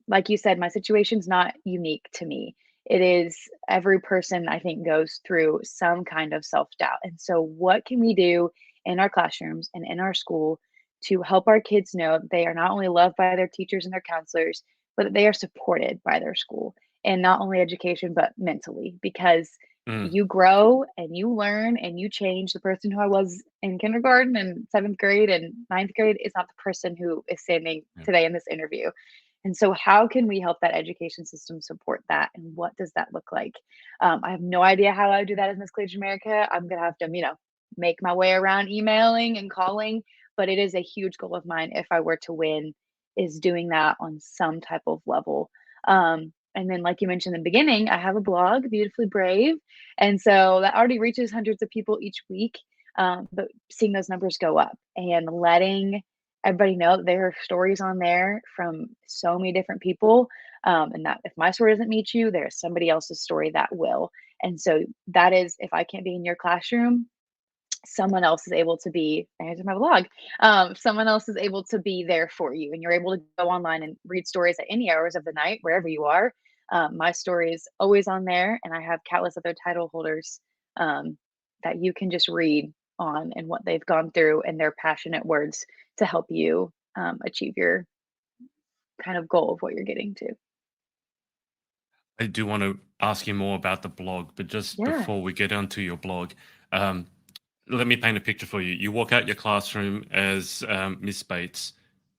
like you said, my situation's not unique to me. It is, every person I think goes through some kind of self doubt. And so, what can we do in our classrooms and in our school to help our kids know that they are not only loved by their teachers and their counselors, but that they are supported by their school, and not only education, but mentally? Because mm. you grow and you learn and you change. The person who I was in kindergarten and seventh grade and ninth grade is not the person who is standing Yeah. today in this interview. And so, how can we help that education system support that? And what does that look like? I have no idea how I would do that as Miss Collegiate America. I'm going to have to, make my way around emailing and calling, but it is a huge goal of mine if I were to win, is doing that on some type of level. And then, like you mentioned in the beginning, I have a blog, Beautifully Brave. And so that already reaches hundreds of people each week. But seeing those numbers go up and letting everybody know that there are stories on there from so many different people, and that if my story doesn't meet you, there's somebody else's story that will. And so that is, if I can't be in your classroom, someone else is able to be, there's my blog, someone else is able to be there for you, and you're able to go online and read stories at any hours of the night wherever you are. My story is always on there, and I have countless other title holders, that you can just read on and what they've gone through and their passionate words to help you achieve your kind of goal of what you're getting to. I do want to ask you more about the blog, but just Yeah. before we get onto your blog, um, let me paint a picture for you. You walk out your classroom as Miss Bates,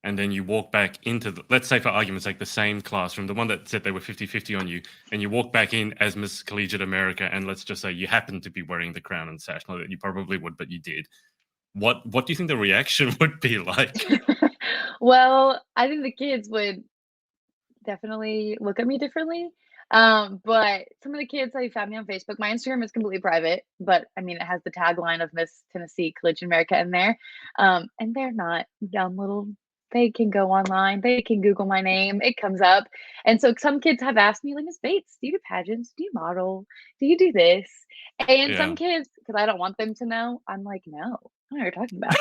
and then you walk back into the, let's say for argument's sake, the same classroom, the one that said they were 50-50 on you, and you walk back in as Miss Collegiate America, and let's just say you happen to be wearing the crown and sash. Not that you probably would, but you did. What do you think the reaction would be like? Well, I think the kids would definitely look at me differently. But some of the kids that found me on Facebook, my Instagram is completely private, but I mean, it has the tagline of Miss Tennessee Collegiate America in there. And they're not dumb little, they can go online, they can Google my name, it comes up. And so some kids have asked me, like, Miss Bates, do you do pageants? Do you model? Do you do this? And some Yeah. kids, because I don't want them to know, I'm like, no, I don't know what you're talking about.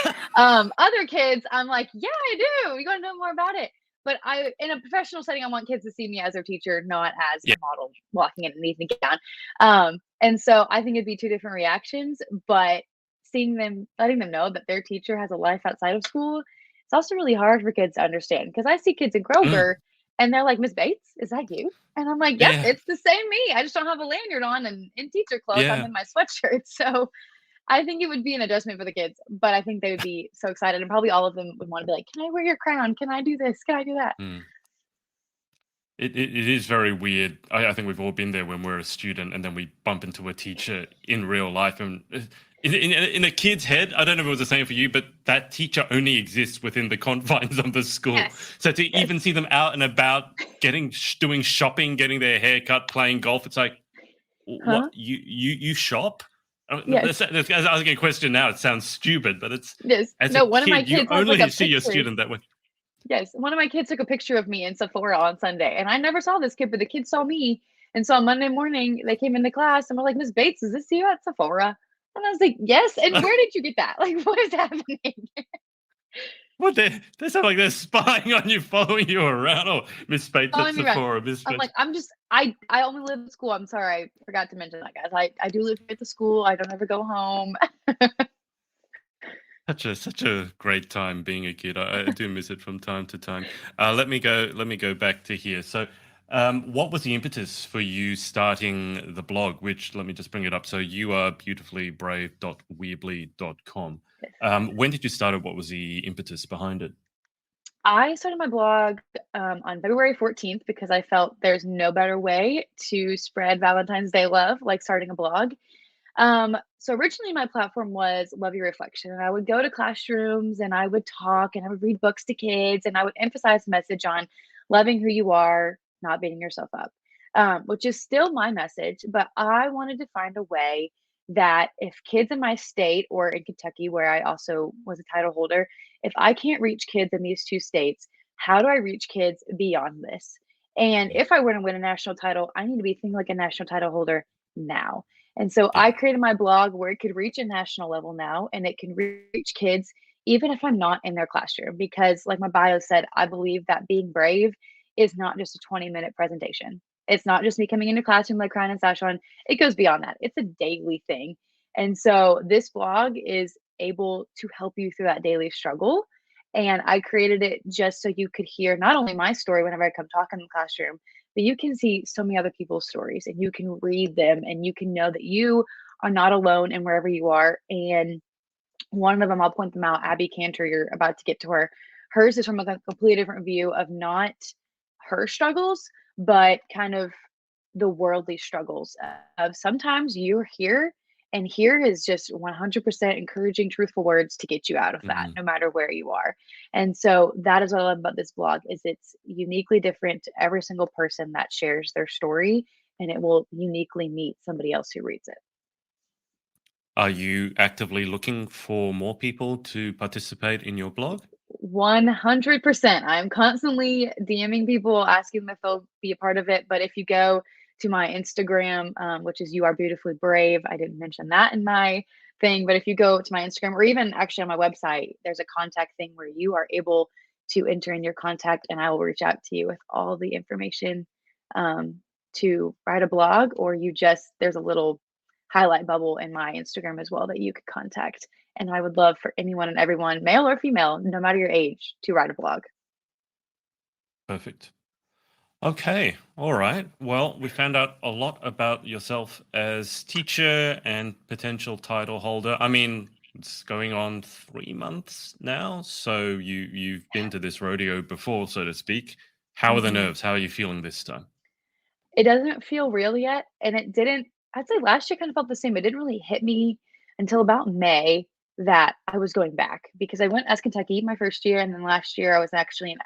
Other kids, I'm like, yeah, I do. You gotta know more about it. But I in a professional setting, I want kids to see me as their teacher, not as Yeah. a model walking in an evening gown. And so I think it'd be two different reactions, but seeing them letting them know that their teacher has a life outside of school, it's also really hard for kids to understand because I see kids in Mm, Grover and they're like, Miss Bates, is that you? And I'm like, yep, yeah. it's the same me. I just don't have a lanyard on and in teacher clothes, I'm Yeah. in my sweatshirt. So I think it would be an adjustment for the kids, but I think they would be so excited and probably all of them would want to be like, can I wear your crown? Can I do this? Can I do that? Mm. It is very weird. I think we've all been there when we're a student and then we bump into a teacher in real life. And in a kid's head, I don't know if it was the same for you, but that teacher only exists within the confines of the school. Yes. So to Yes. even see them out and about, doing shopping, getting their hair cut, playing golf, it's like, what Huh? you shop? Yes. That's asking a question now. It sounds stupid, but it's Yes. as a No, one of my kid, you kids has like only a see your picture. student that way. Yes. One of my kids took a picture of me in Sephora on Sunday, and I never saw this kid, but the kid saw me. And so on Monday morning, they came into class and were like, Miss Bates, is this you at Sephora? And I was like, yes. And where did you get that? Like, what is happening? What they sound like they're spying on you, following you around. Oh, Miss Bates at Following me around. Sephora, Miss I'm like, Bates. I only live at school. I'm sorry, I forgot to mention that, guys. I do live at the school. I don't ever go home. Such a great time being a kid. I do miss it from time to time. Let me go back to here. So, what was the impetus for you starting the blog? Which let me just bring it up. So you are beautifullybrave.weebly.com. When did you start it? What was the impetus behind it? I started my blog on February 14th because I felt there's no better way to spread Valentine's Day love like starting a blog. So originally my platform was Love Your Reflection, and I would go to classrooms and I would talk and I would read books to kids and I would emphasize the message on loving who you are, not beating yourself up, which is still my message. But I wanted to find a way that if kids in my state or in Kentucky, where I also was a title holder, if I can't reach kids in these two states, how do I reach kids beyond this? And Mhm. if I were to win a national title, I need to be thinking like a national title holder now. And so Yeah. I created my blog where it could reach a national level now and it can reach kids even if I'm not in their classroom. Because, like my bio said, I believe that being brave is not just a 20-minute presentation. It's not just me coming into classroom like crown and sash on. It goes beyond that. It's a daily thing. And so this blog is able to help you through that daily struggle. And I created it just so you could hear not only my story whenever I come talk in the classroom, but you can see so many other people's stories and you can read them and you can know that you are not alone in wherever you are. And one of them, I'll point them out, Abby Cantor, you're about to get to her. Hers is from a completely different view of not her struggles, but kind of the worldly struggles of sometimes you're here and here is just 100% encouraging truthful words to get you out of that Mhm. no matter where you are. And so that is what I love about this blog is it's uniquely different to every single person that shares their story and it will uniquely meet somebody else who reads it. Are you actively looking for more people to participate in your blog? 100%. I'm constantly DMing people, asking them if they'll be a part of it. But if you go to my Instagram, which is You Are Beautifully Brave, I didn't mention that in my thing. But if you go to my Instagram or even actually on my website, there's a contact thing where you are able to enter in your contact and I will reach out to you with all the information um, to write a blog or you just, there's a little highlight bubble in my Instagram as well that you could contact. And I would love for anyone and everyone, male or female, no matter your age, to write a blog. Perfect. Okay, all right. Well, we found out a lot about yourself as teacher and potential title holder. I mean, it's going on 3 months now, so you've been to this rodeo before, so to speak. How are the Mhm. nerves? How are you feeling this time? It doesn't feel real yet, and it didn't. I'd say last year kind of felt the same. It didn't really hit me until about May that I was going back because I went as Kentucky my first year, and then last year I was actually an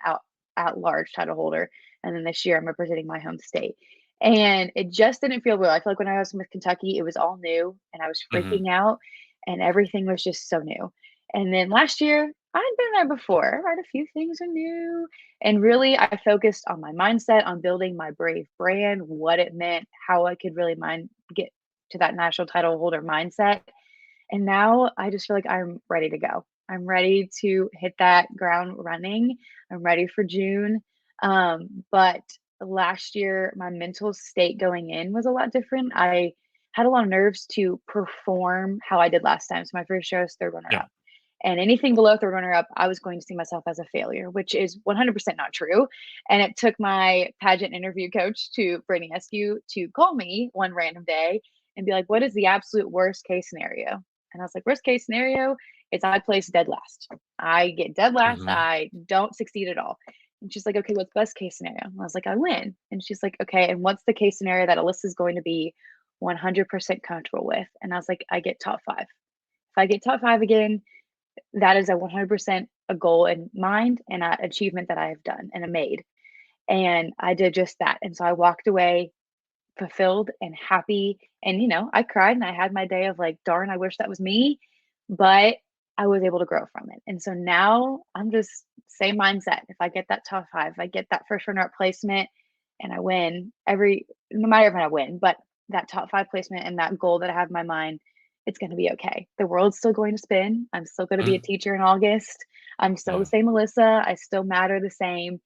at large title holder, and then this year I'm representing my home state. And it just didn't feel real. I feel like when I was with Kentucky, it was all new, and I was Hmm. freaking out, and everything was just so new. And then last year, I'd been there before, right? A few things are new, and really, I focused on my mindset, on building my Brave brand, what it meant, how I could really get to that national title holder mindset. And now I just feel like I'm ready to go. I'm ready to hit that ground running. I'm ready for June. But last year, my mental state going in was a lot different. I had a lot of nerves to perform how I did last time. So my first show was third runner Yeah. up, and anything below third runner up, I was going to see myself as a failure, which is 100% not true. And it took my pageant interview coach to Brittany Eskew to call me one random day and be like, "What is the absolute worst case scenario?" And I was like, "Worst case scenario is I place dead last. I get dead last. Hmm. I don't succeed at all." And she's like, "Okay, what's best case scenario?" And I was like, "I win." And she's like, "Okay, and what's the case scenario that Alyssa's going to be 100% comfortable with?" And I was like, "I get top five. If I get top five again, that is a 100% a goal in mind and an achievement that I have done and made." And I did just that. And so I walked away fulfilled and happy. And, I cried and I had my day of like, darn, I wish that was me. But I was able to grow from it. And so now I'm just same mindset. If I get that top five, if I get that first runner up placement and I win no matter if I win, but that top five placement and that goal that I have in my mind, it's going to be okay. The world's still going to spin. I'm still going to be a teacher in August. I'm still the Yeah. same Alyssa. I still matter the same.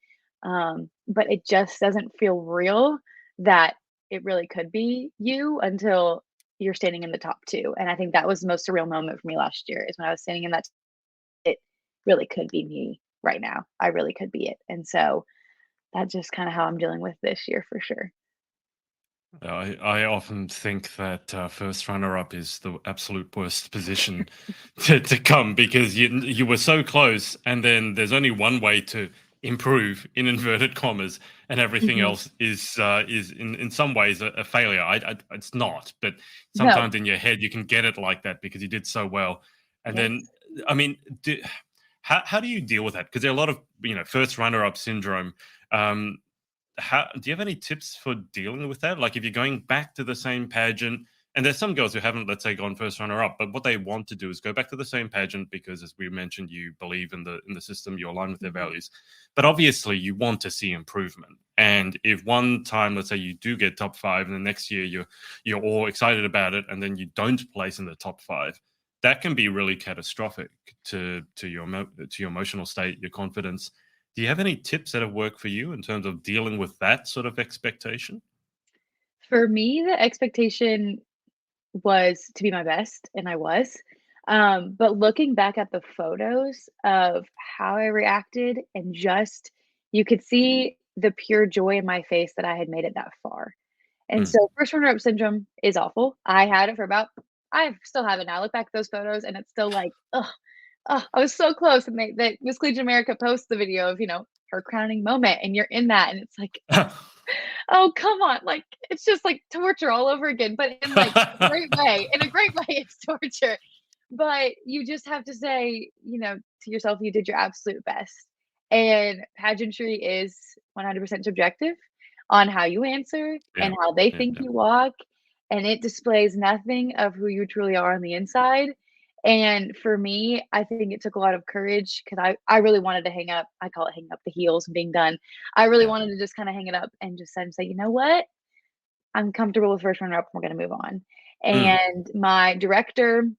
But it just doesn't feel real that it really could be you until you're standing in the top two. And I think that was the most surreal moment for me last year is when I was standing in that it really could be me right now. I really could be it. And so that's just kind of how I'm dealing with this year for sure. I often think that first runner up is the absolute worst position to come because you were so close, and then there's only one way to improve in inverted commas, and everything Mhm. else is in some ways a failure. It's not, but No, sometimes in your head you can get it like that because you did so well, and yes. then I mean, how do you deal with that? Because there are a lot of first runner up syndrome. Um, how do you have any tips for dealing with that? Like if you're going back to the same pageant, and there's some girls who haven't, let's say, gone first runner up, but what they want to do is go back to the same pageant because, as we mentioned, you believe in the system, you align with their Mhm. values. But obviously, you want to see improvement. And if one time, let's say, you do get top five, and the next year you're all excited about it, and then you don't place in the top five, that can be really catastrophic to your emotional state, your confidence. Do you have any tips that have worked for you in terms of dealing with that sort of expectation? For me, the expectation was to be my best, and I was. But looking back at the photos of how I reacted and just you could see the pure joy in my face that I had made it that far. And Mm. so first runner up syndrome is awful. I had it for about I still have it now. I look back at those photos and it's still like, ugh, oh, I was so close. And they Miss Collegiate America posts the video of, her crowning moment and you're in that and it's like, oh, come on. Like it's just like torture all over again, but in like a great way. In a great way, it's torture. But you just have to say, to yourself, you did your absolute best. And pageantry is 100% subjective on how you answer Yeah, and how they yeah, think yeah. you walk. And it displays nothing of who you truly are on the inside. And for me, I think it took a lot of courage because I really wanted to hang up. I call it hanging up the heels and being done. I really Yeah. wanted to just kind of hang it up and just say, you know what? I'm comfortable with first runner up. We're going to move on. Mm. And my director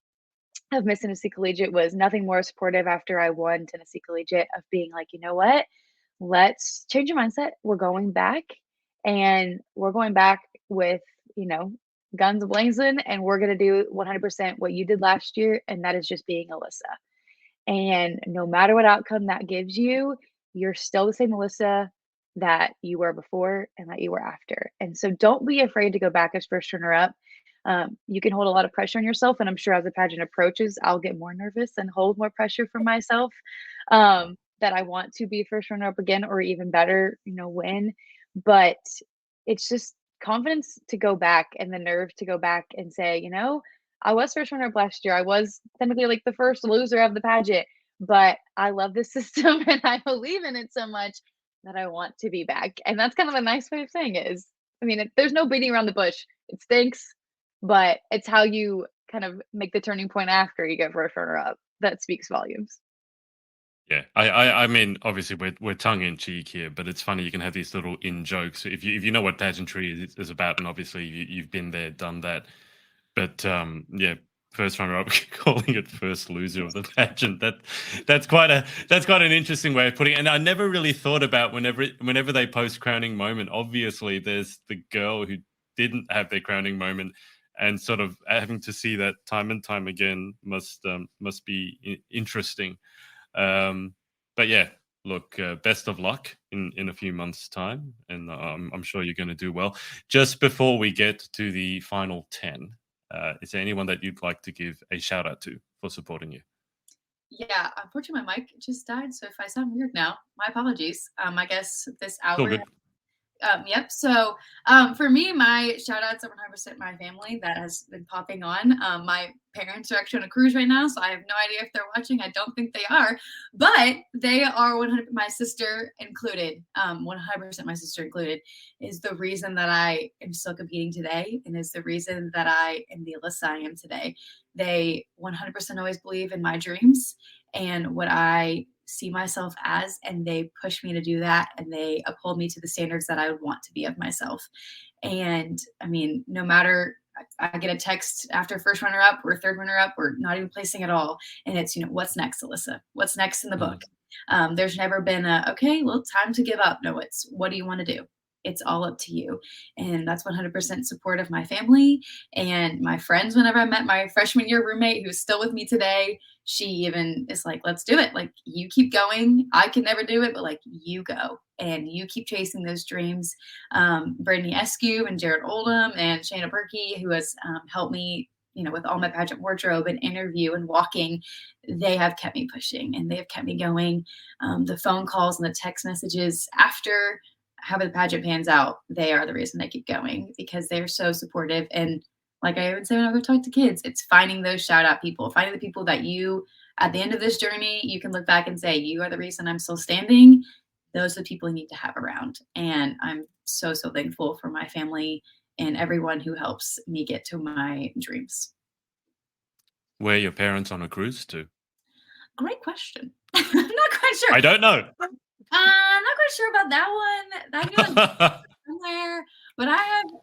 of Miss Tennessee Collegiate was nothing more supportive after I won Tennessee Collegiate of being like, you know what? Let's change your mindset. We're going back and we're going back with, you know, guns blazing, and we're going to do 100% what you did last year, and that is just being Alyssa. And no matter what outcome that gives you, you're still the same Alyssa that you were before and that you were after. And so don't be afraid to go back as first runner up. You can hold a lot of pressure on yourself. And I'm sure as the pageant approaches, I'll get more nervous and hold more pressure for myself, that I want to be first runner up again or even better, win. But it's just confidence to go back and the nerve to go back and say, I was first runner up last year. I was technically like the first loser of the pageant, but I love this system and I believe in it so much that I want to be back. And that's kind of a nice way of saying it is, I mean, there's no beating around the bush. It stinks, but it's how you kind of make the turning point after you get first runner up that speaks volumes. Yeah, I mean, obviously we're tongue in cheek here, but it's funny you can have these little in jokes if you know what pageantry is about, and obviously you've been there, done that. But yeah, first runner up, calling it first loser of the pageant. That's quite an interesting way of putting it. And I never really thought about whenever they post crowning moment. Obviously, there's the girl who didn't have their crowning moment, and sort of having to see that time and time again must be interesting. But yeah, look, best of luck in a few months' time, and I'm sure you're going to do well. Just before we get to the final 10, is there anyone that you'd like to give a shout out to for supporting you? Yeah, unfortunately, my mic just died. So if I sound weird now, my apologies. I guess this It's all hour. good. Yep. So for me, my shout outs are 100% my family that has been popping on. My parents are actually on a cruise right now, so I have no idea if they're watching. I don't think they are, but they are 100. My sister included, 100% my sister included, is the reason that I am still competing today, and is the reason that I am the Alyssa I am today. They 100% always believe in my dreams and what I see myself as, and they push me to do that, and they uphold me to the standards that I would want to be of myself. And I mean, no matter, I get a text after first runner up or third runner up or not even placing at all, and it's, what's next, Alyssa? What's next in the book? There's never been a, okay, well, time to give up. No, it's, what do you want to do? It's all up to you. And that's 100% support of my family and my friends. Whenever I met my freshman year roommate, who's still with me today, she even is like, let's do it. Like, you keep going. I can never do it, but like, you go and you keep chasing those dreams. Brittany Eskew and Jared Oldham and Shayna Berkey, who has helped me, with all my pageant wardrobe and interview and walking, they have kept me pushing and they have kept me going. The phone calls and the text messages after how the pageant pans out, they are the reason I keep going because they're so supportive. And like I would say when I go talk to kids, it's finding those shout out people, finding the people that you, at the end of this journey, you can look back and say, you are the reason I'm still standing. Those are the people you need to have around. And I'm so, so thankful for my family and everyone who helps me get to my dreams. Were your parents on a cruise too? Great question. I'm not quite sure. I don't know. I'm not quite sure about that one. That somewhere, but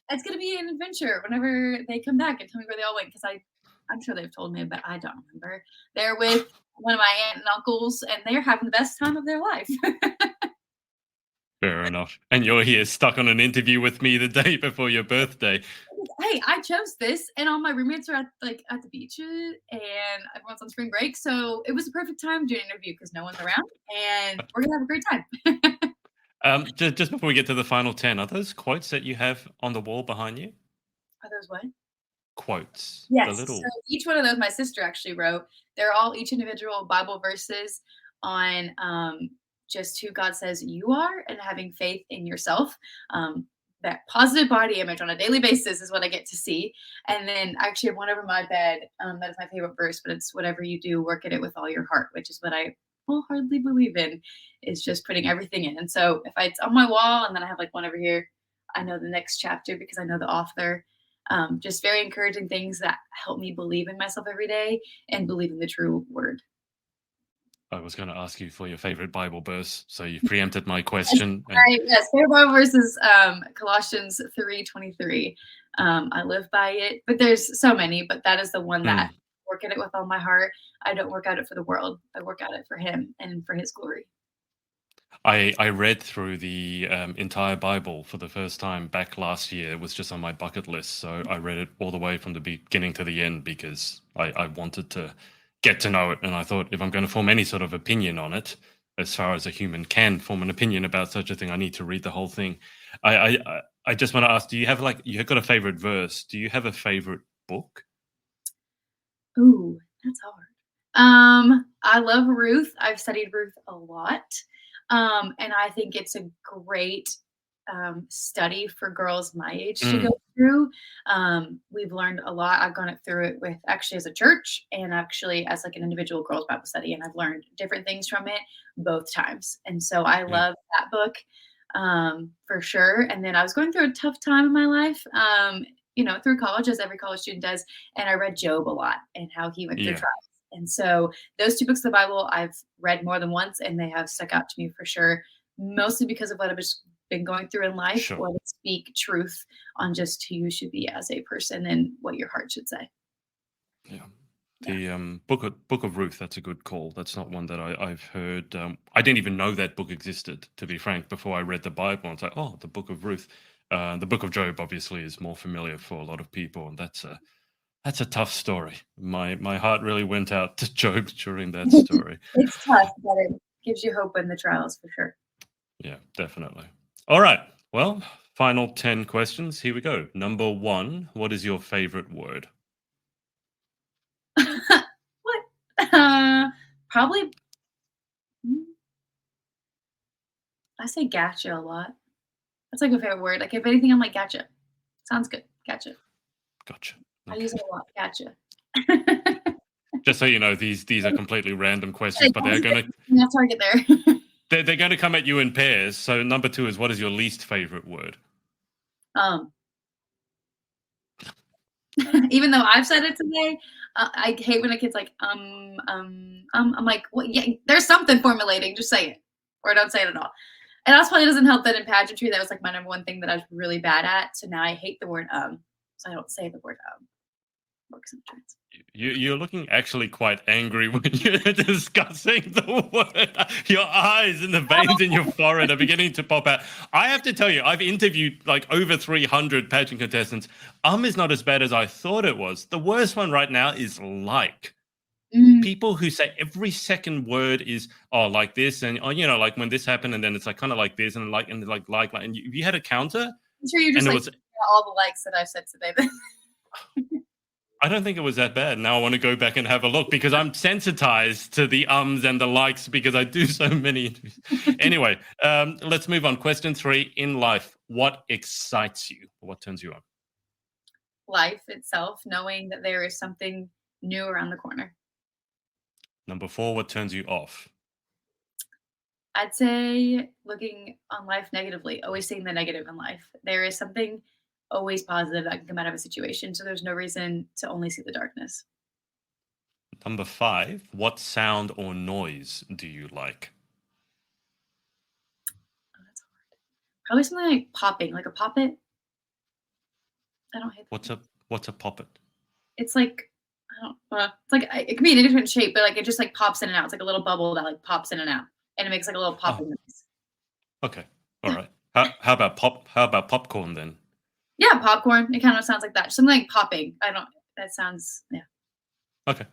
it's going to be an adventure whenever they come back and tell me where they all went, because I'm sure they've told me, but I don't remember. They're with one of my aunt and uncles, and they're having the best time of their life. Fair enough. And you're here stuck on an interview with me the day before your birthday. Hey, I chose this, and all my roommates are at the beach, and everyone's on spring break, so it was the perfect time to do an interview because no one's around, and we're gonna have a great time. Just before we get to the final 10, are those quotes that you have on the wall behind you? Are those what? Quotes. Yes. The little... So each one of those my sister actually wrote. They're all each individual Bible verses on just who God says you are and having faith in yourself. That positive body image on a daily basis is what I get to see. And then I actually have one over my bed. That is my favorite verse, but it's whatever you do, work at it with all your heart, which is what I wholeheartedly believe in, is just putting everything in. And so if it's on my wall and then I have like one over here, I know the next chapter because I know the author. Just very encouraging things that help me believe in myself every day and believe in the true word. I was going to ask you for your favorite Bible verse, so you've preempted my question. Right, yes, favorite Bible verse is Colossians 3:23. I live by it, but there's so many, but that is the one that I work at it with all my heart. I don't work at it for the world. I work at it for him and for his glory. I read through the entire Bible for the first time back last year. It was just on my bucket list, so I read it all the way from the beginning to the end because I wanted to get to know it, and I thought if I'm going to form any sort of opinion on it, as far as a human can form an opinion about such a thing, I need to read the whole thing. I just want to ask: do you have you've got a favorite verse? Do you have a favorite book? Ooh, that's hard. I love Ruth. I've studied Ruth a lot. And I think it's a great study for girls my age to go through. We've learned a lot. I've gone through it with actually as a church and actually as like an individual girls Bible study, and I've learned different things from it both times. And so I love that book for sure. And then I was going through a tough time in my life. Through college, as every college student does. And I read Job a lot and how he went through trials. And so those two books of the Bible I've read more than once, and they have stuck out to me for sure, mostly because of what I've just been going through in life, or to speak truth on just who you should be as a person and what your heart should say. Yeah. The Book of Ruth, that's a good call. That's not one that I've heard. I didn't even know that book existed, to be frank, before I read the Bible. I was like, oh, the Book of Ruth. The Book of Job obviously is more familiar for a lot of people, and that's a tough story. My heart really went out to Job during that story. It's tough, but it gives you hope in the trials for sure. Yeah, definitely. All right. Well, final 10 questions. Here we go. Number 1, what is your favorite word? What? Probably. I say gotcha a lot. That's like a favorite word. Like if anything, I'm like gotcha. Sounds good. Gotcha. Gotcha. I use it a lot. Gotcha. Just so you know, these are completely random questions, but they're going to target there. they're going to come at you in pairs. So number 2 is, what is your least favorite word? Even though I've said it today, I hate when a kid's like I'm like, well, yeah, there's something formulating. Just say it, or don't say it at all. And that's why it doesn't help that in pageantry, that was like my number one thing that I was really bad at. So now I hate the word so I don't say the word You're looking actually quite angry when you're discussing the word. Your eyes and the veins in your forehead are beginning to pop out. I have to tell you, I've interviewed like over 300 pageant contestants. Is not as bad as I thought it was. The worst one right now is like. People who say every second word is like this, and like when this happened, and then it's like kind of like this, and like and you had a counter. I'm sure you just like all the likes that I've said today. I don't think it was that bad. Now I want to go back and have a look because I'm sensitized to the ums and the likes because I do so many interviews. Anyway, let's move on. Question 3, in life, what excites you? What turns you on? Life itself, knowing that there is something new around the corner. Number 4, what turns you off? I'd say looking on life negatively, always seeing the negative in life. There is something always positive that can come out of a situation, so there's no reason to only see the darkness. Number 5, what sound or noise do you like? Oh, that's hard. Probably something like popping, like a poppet. I don't hate that. What's a poppet? It's like, it's like, it can be in a different shape, but like it just like pops in and out. It's like a little bubble that like pops in and out, and it makes like a little popping noise. Okay, all right. How about popcorn then? Yeah, popcorn. It kind of sounds like that. Something like popping. That sounds, yeah. Okay.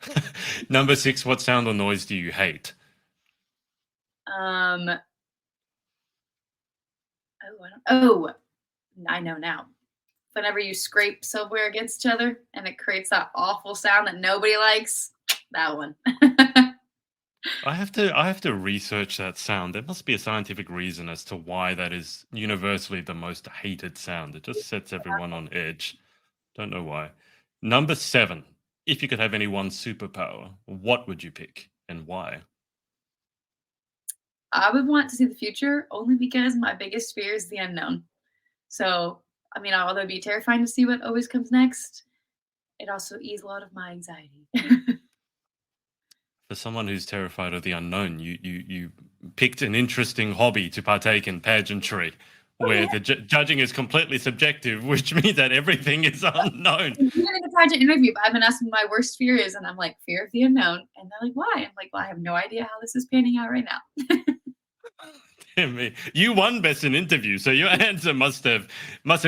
Number 6, what sound or noise do you hate? I know now. Whenever you scrape silverware against each other and it creates that awful sound that nobody likes, that one. I have to research that sound. There must be a scientific reason as to why that is universally the most hated sound. It just sets everyone on edge. Don't know why. Number 7, if you could have any one superpower, what would you pick and why? I would want to see the future only because my biggest fear is the unknown. So, I mean, although it'd be terrifying to see what always comes next, it also eases a lot of my anxiety. For someone who's terrified of the unknown, you picked an interesting hobby to partake in, pageantry, where the judging is completely subjective, which means that everything is unknown. Even in a pageant interview, I've been asking my worst fear is, and I'm like, fear of the unknown. And they're like, why? I'm like, well, I have no idea how this is panning out right now. Dear me. You won Best in Interview, so your answer must have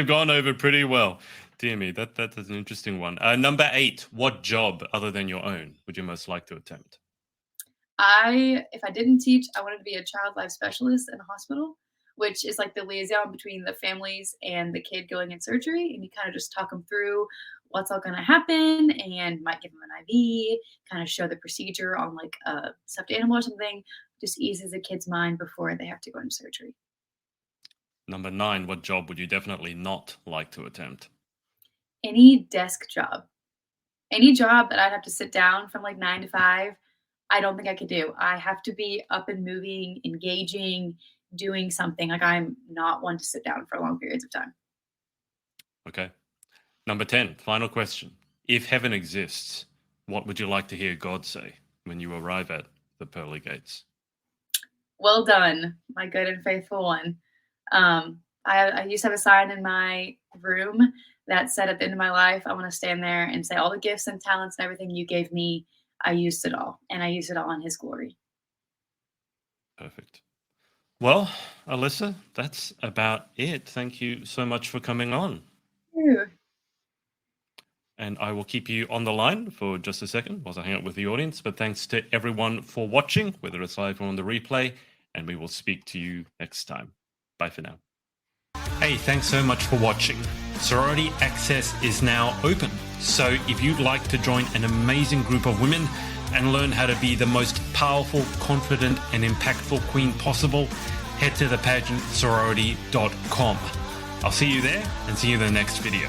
gone over pretty well. Dear me, that's an interesting one. Number 8, what job other than your own would you most like to attempt? If I didn't teach, I wanted to be a child life specialist in a hospital, which is like the liaison between the families and the kid going in surgery. And you kind of just talk them through what's all going to happen and might give them an IV, kind of show the procedure on like a stuffed animal or something, just eases the kid's mind before they have to go into surgery. Number 9, what job would you definitely not like to attempt? Any desk job, any job that I'd have to sit down from like 9 to 5. I don't think I could do. I have to be up and moving, engaging, doing something. Like I'm not one to sit down for long periods of time. Okay. Number 10, final question. If heaven exists, what would you like to hear God say when you arrive at the pearly gates? Well done, my good and faithful one. I used to have a sign in my room that said at the end of my life, I want to stand there and say all the gifts and talents and everything you gave me, I used it all, and I used it all in his glory. Perfect. Well, Alyssa, that's about it. Thank you so much for coming on. Thank you. And I will keep you on the line for just a second whilst I hang out with the audience. But thanks to everyone for watching, whether it's live or on the replay, and we will speak to you next time. Bye for now. Hey, thanks so much for watching. Sorority Access is now open. So if you'd like to join an amazing group of women and learn how to be the most powerful, confident, and impactful queen possible, head to thepageantsorority.com. I'll see you there and see you in the next video.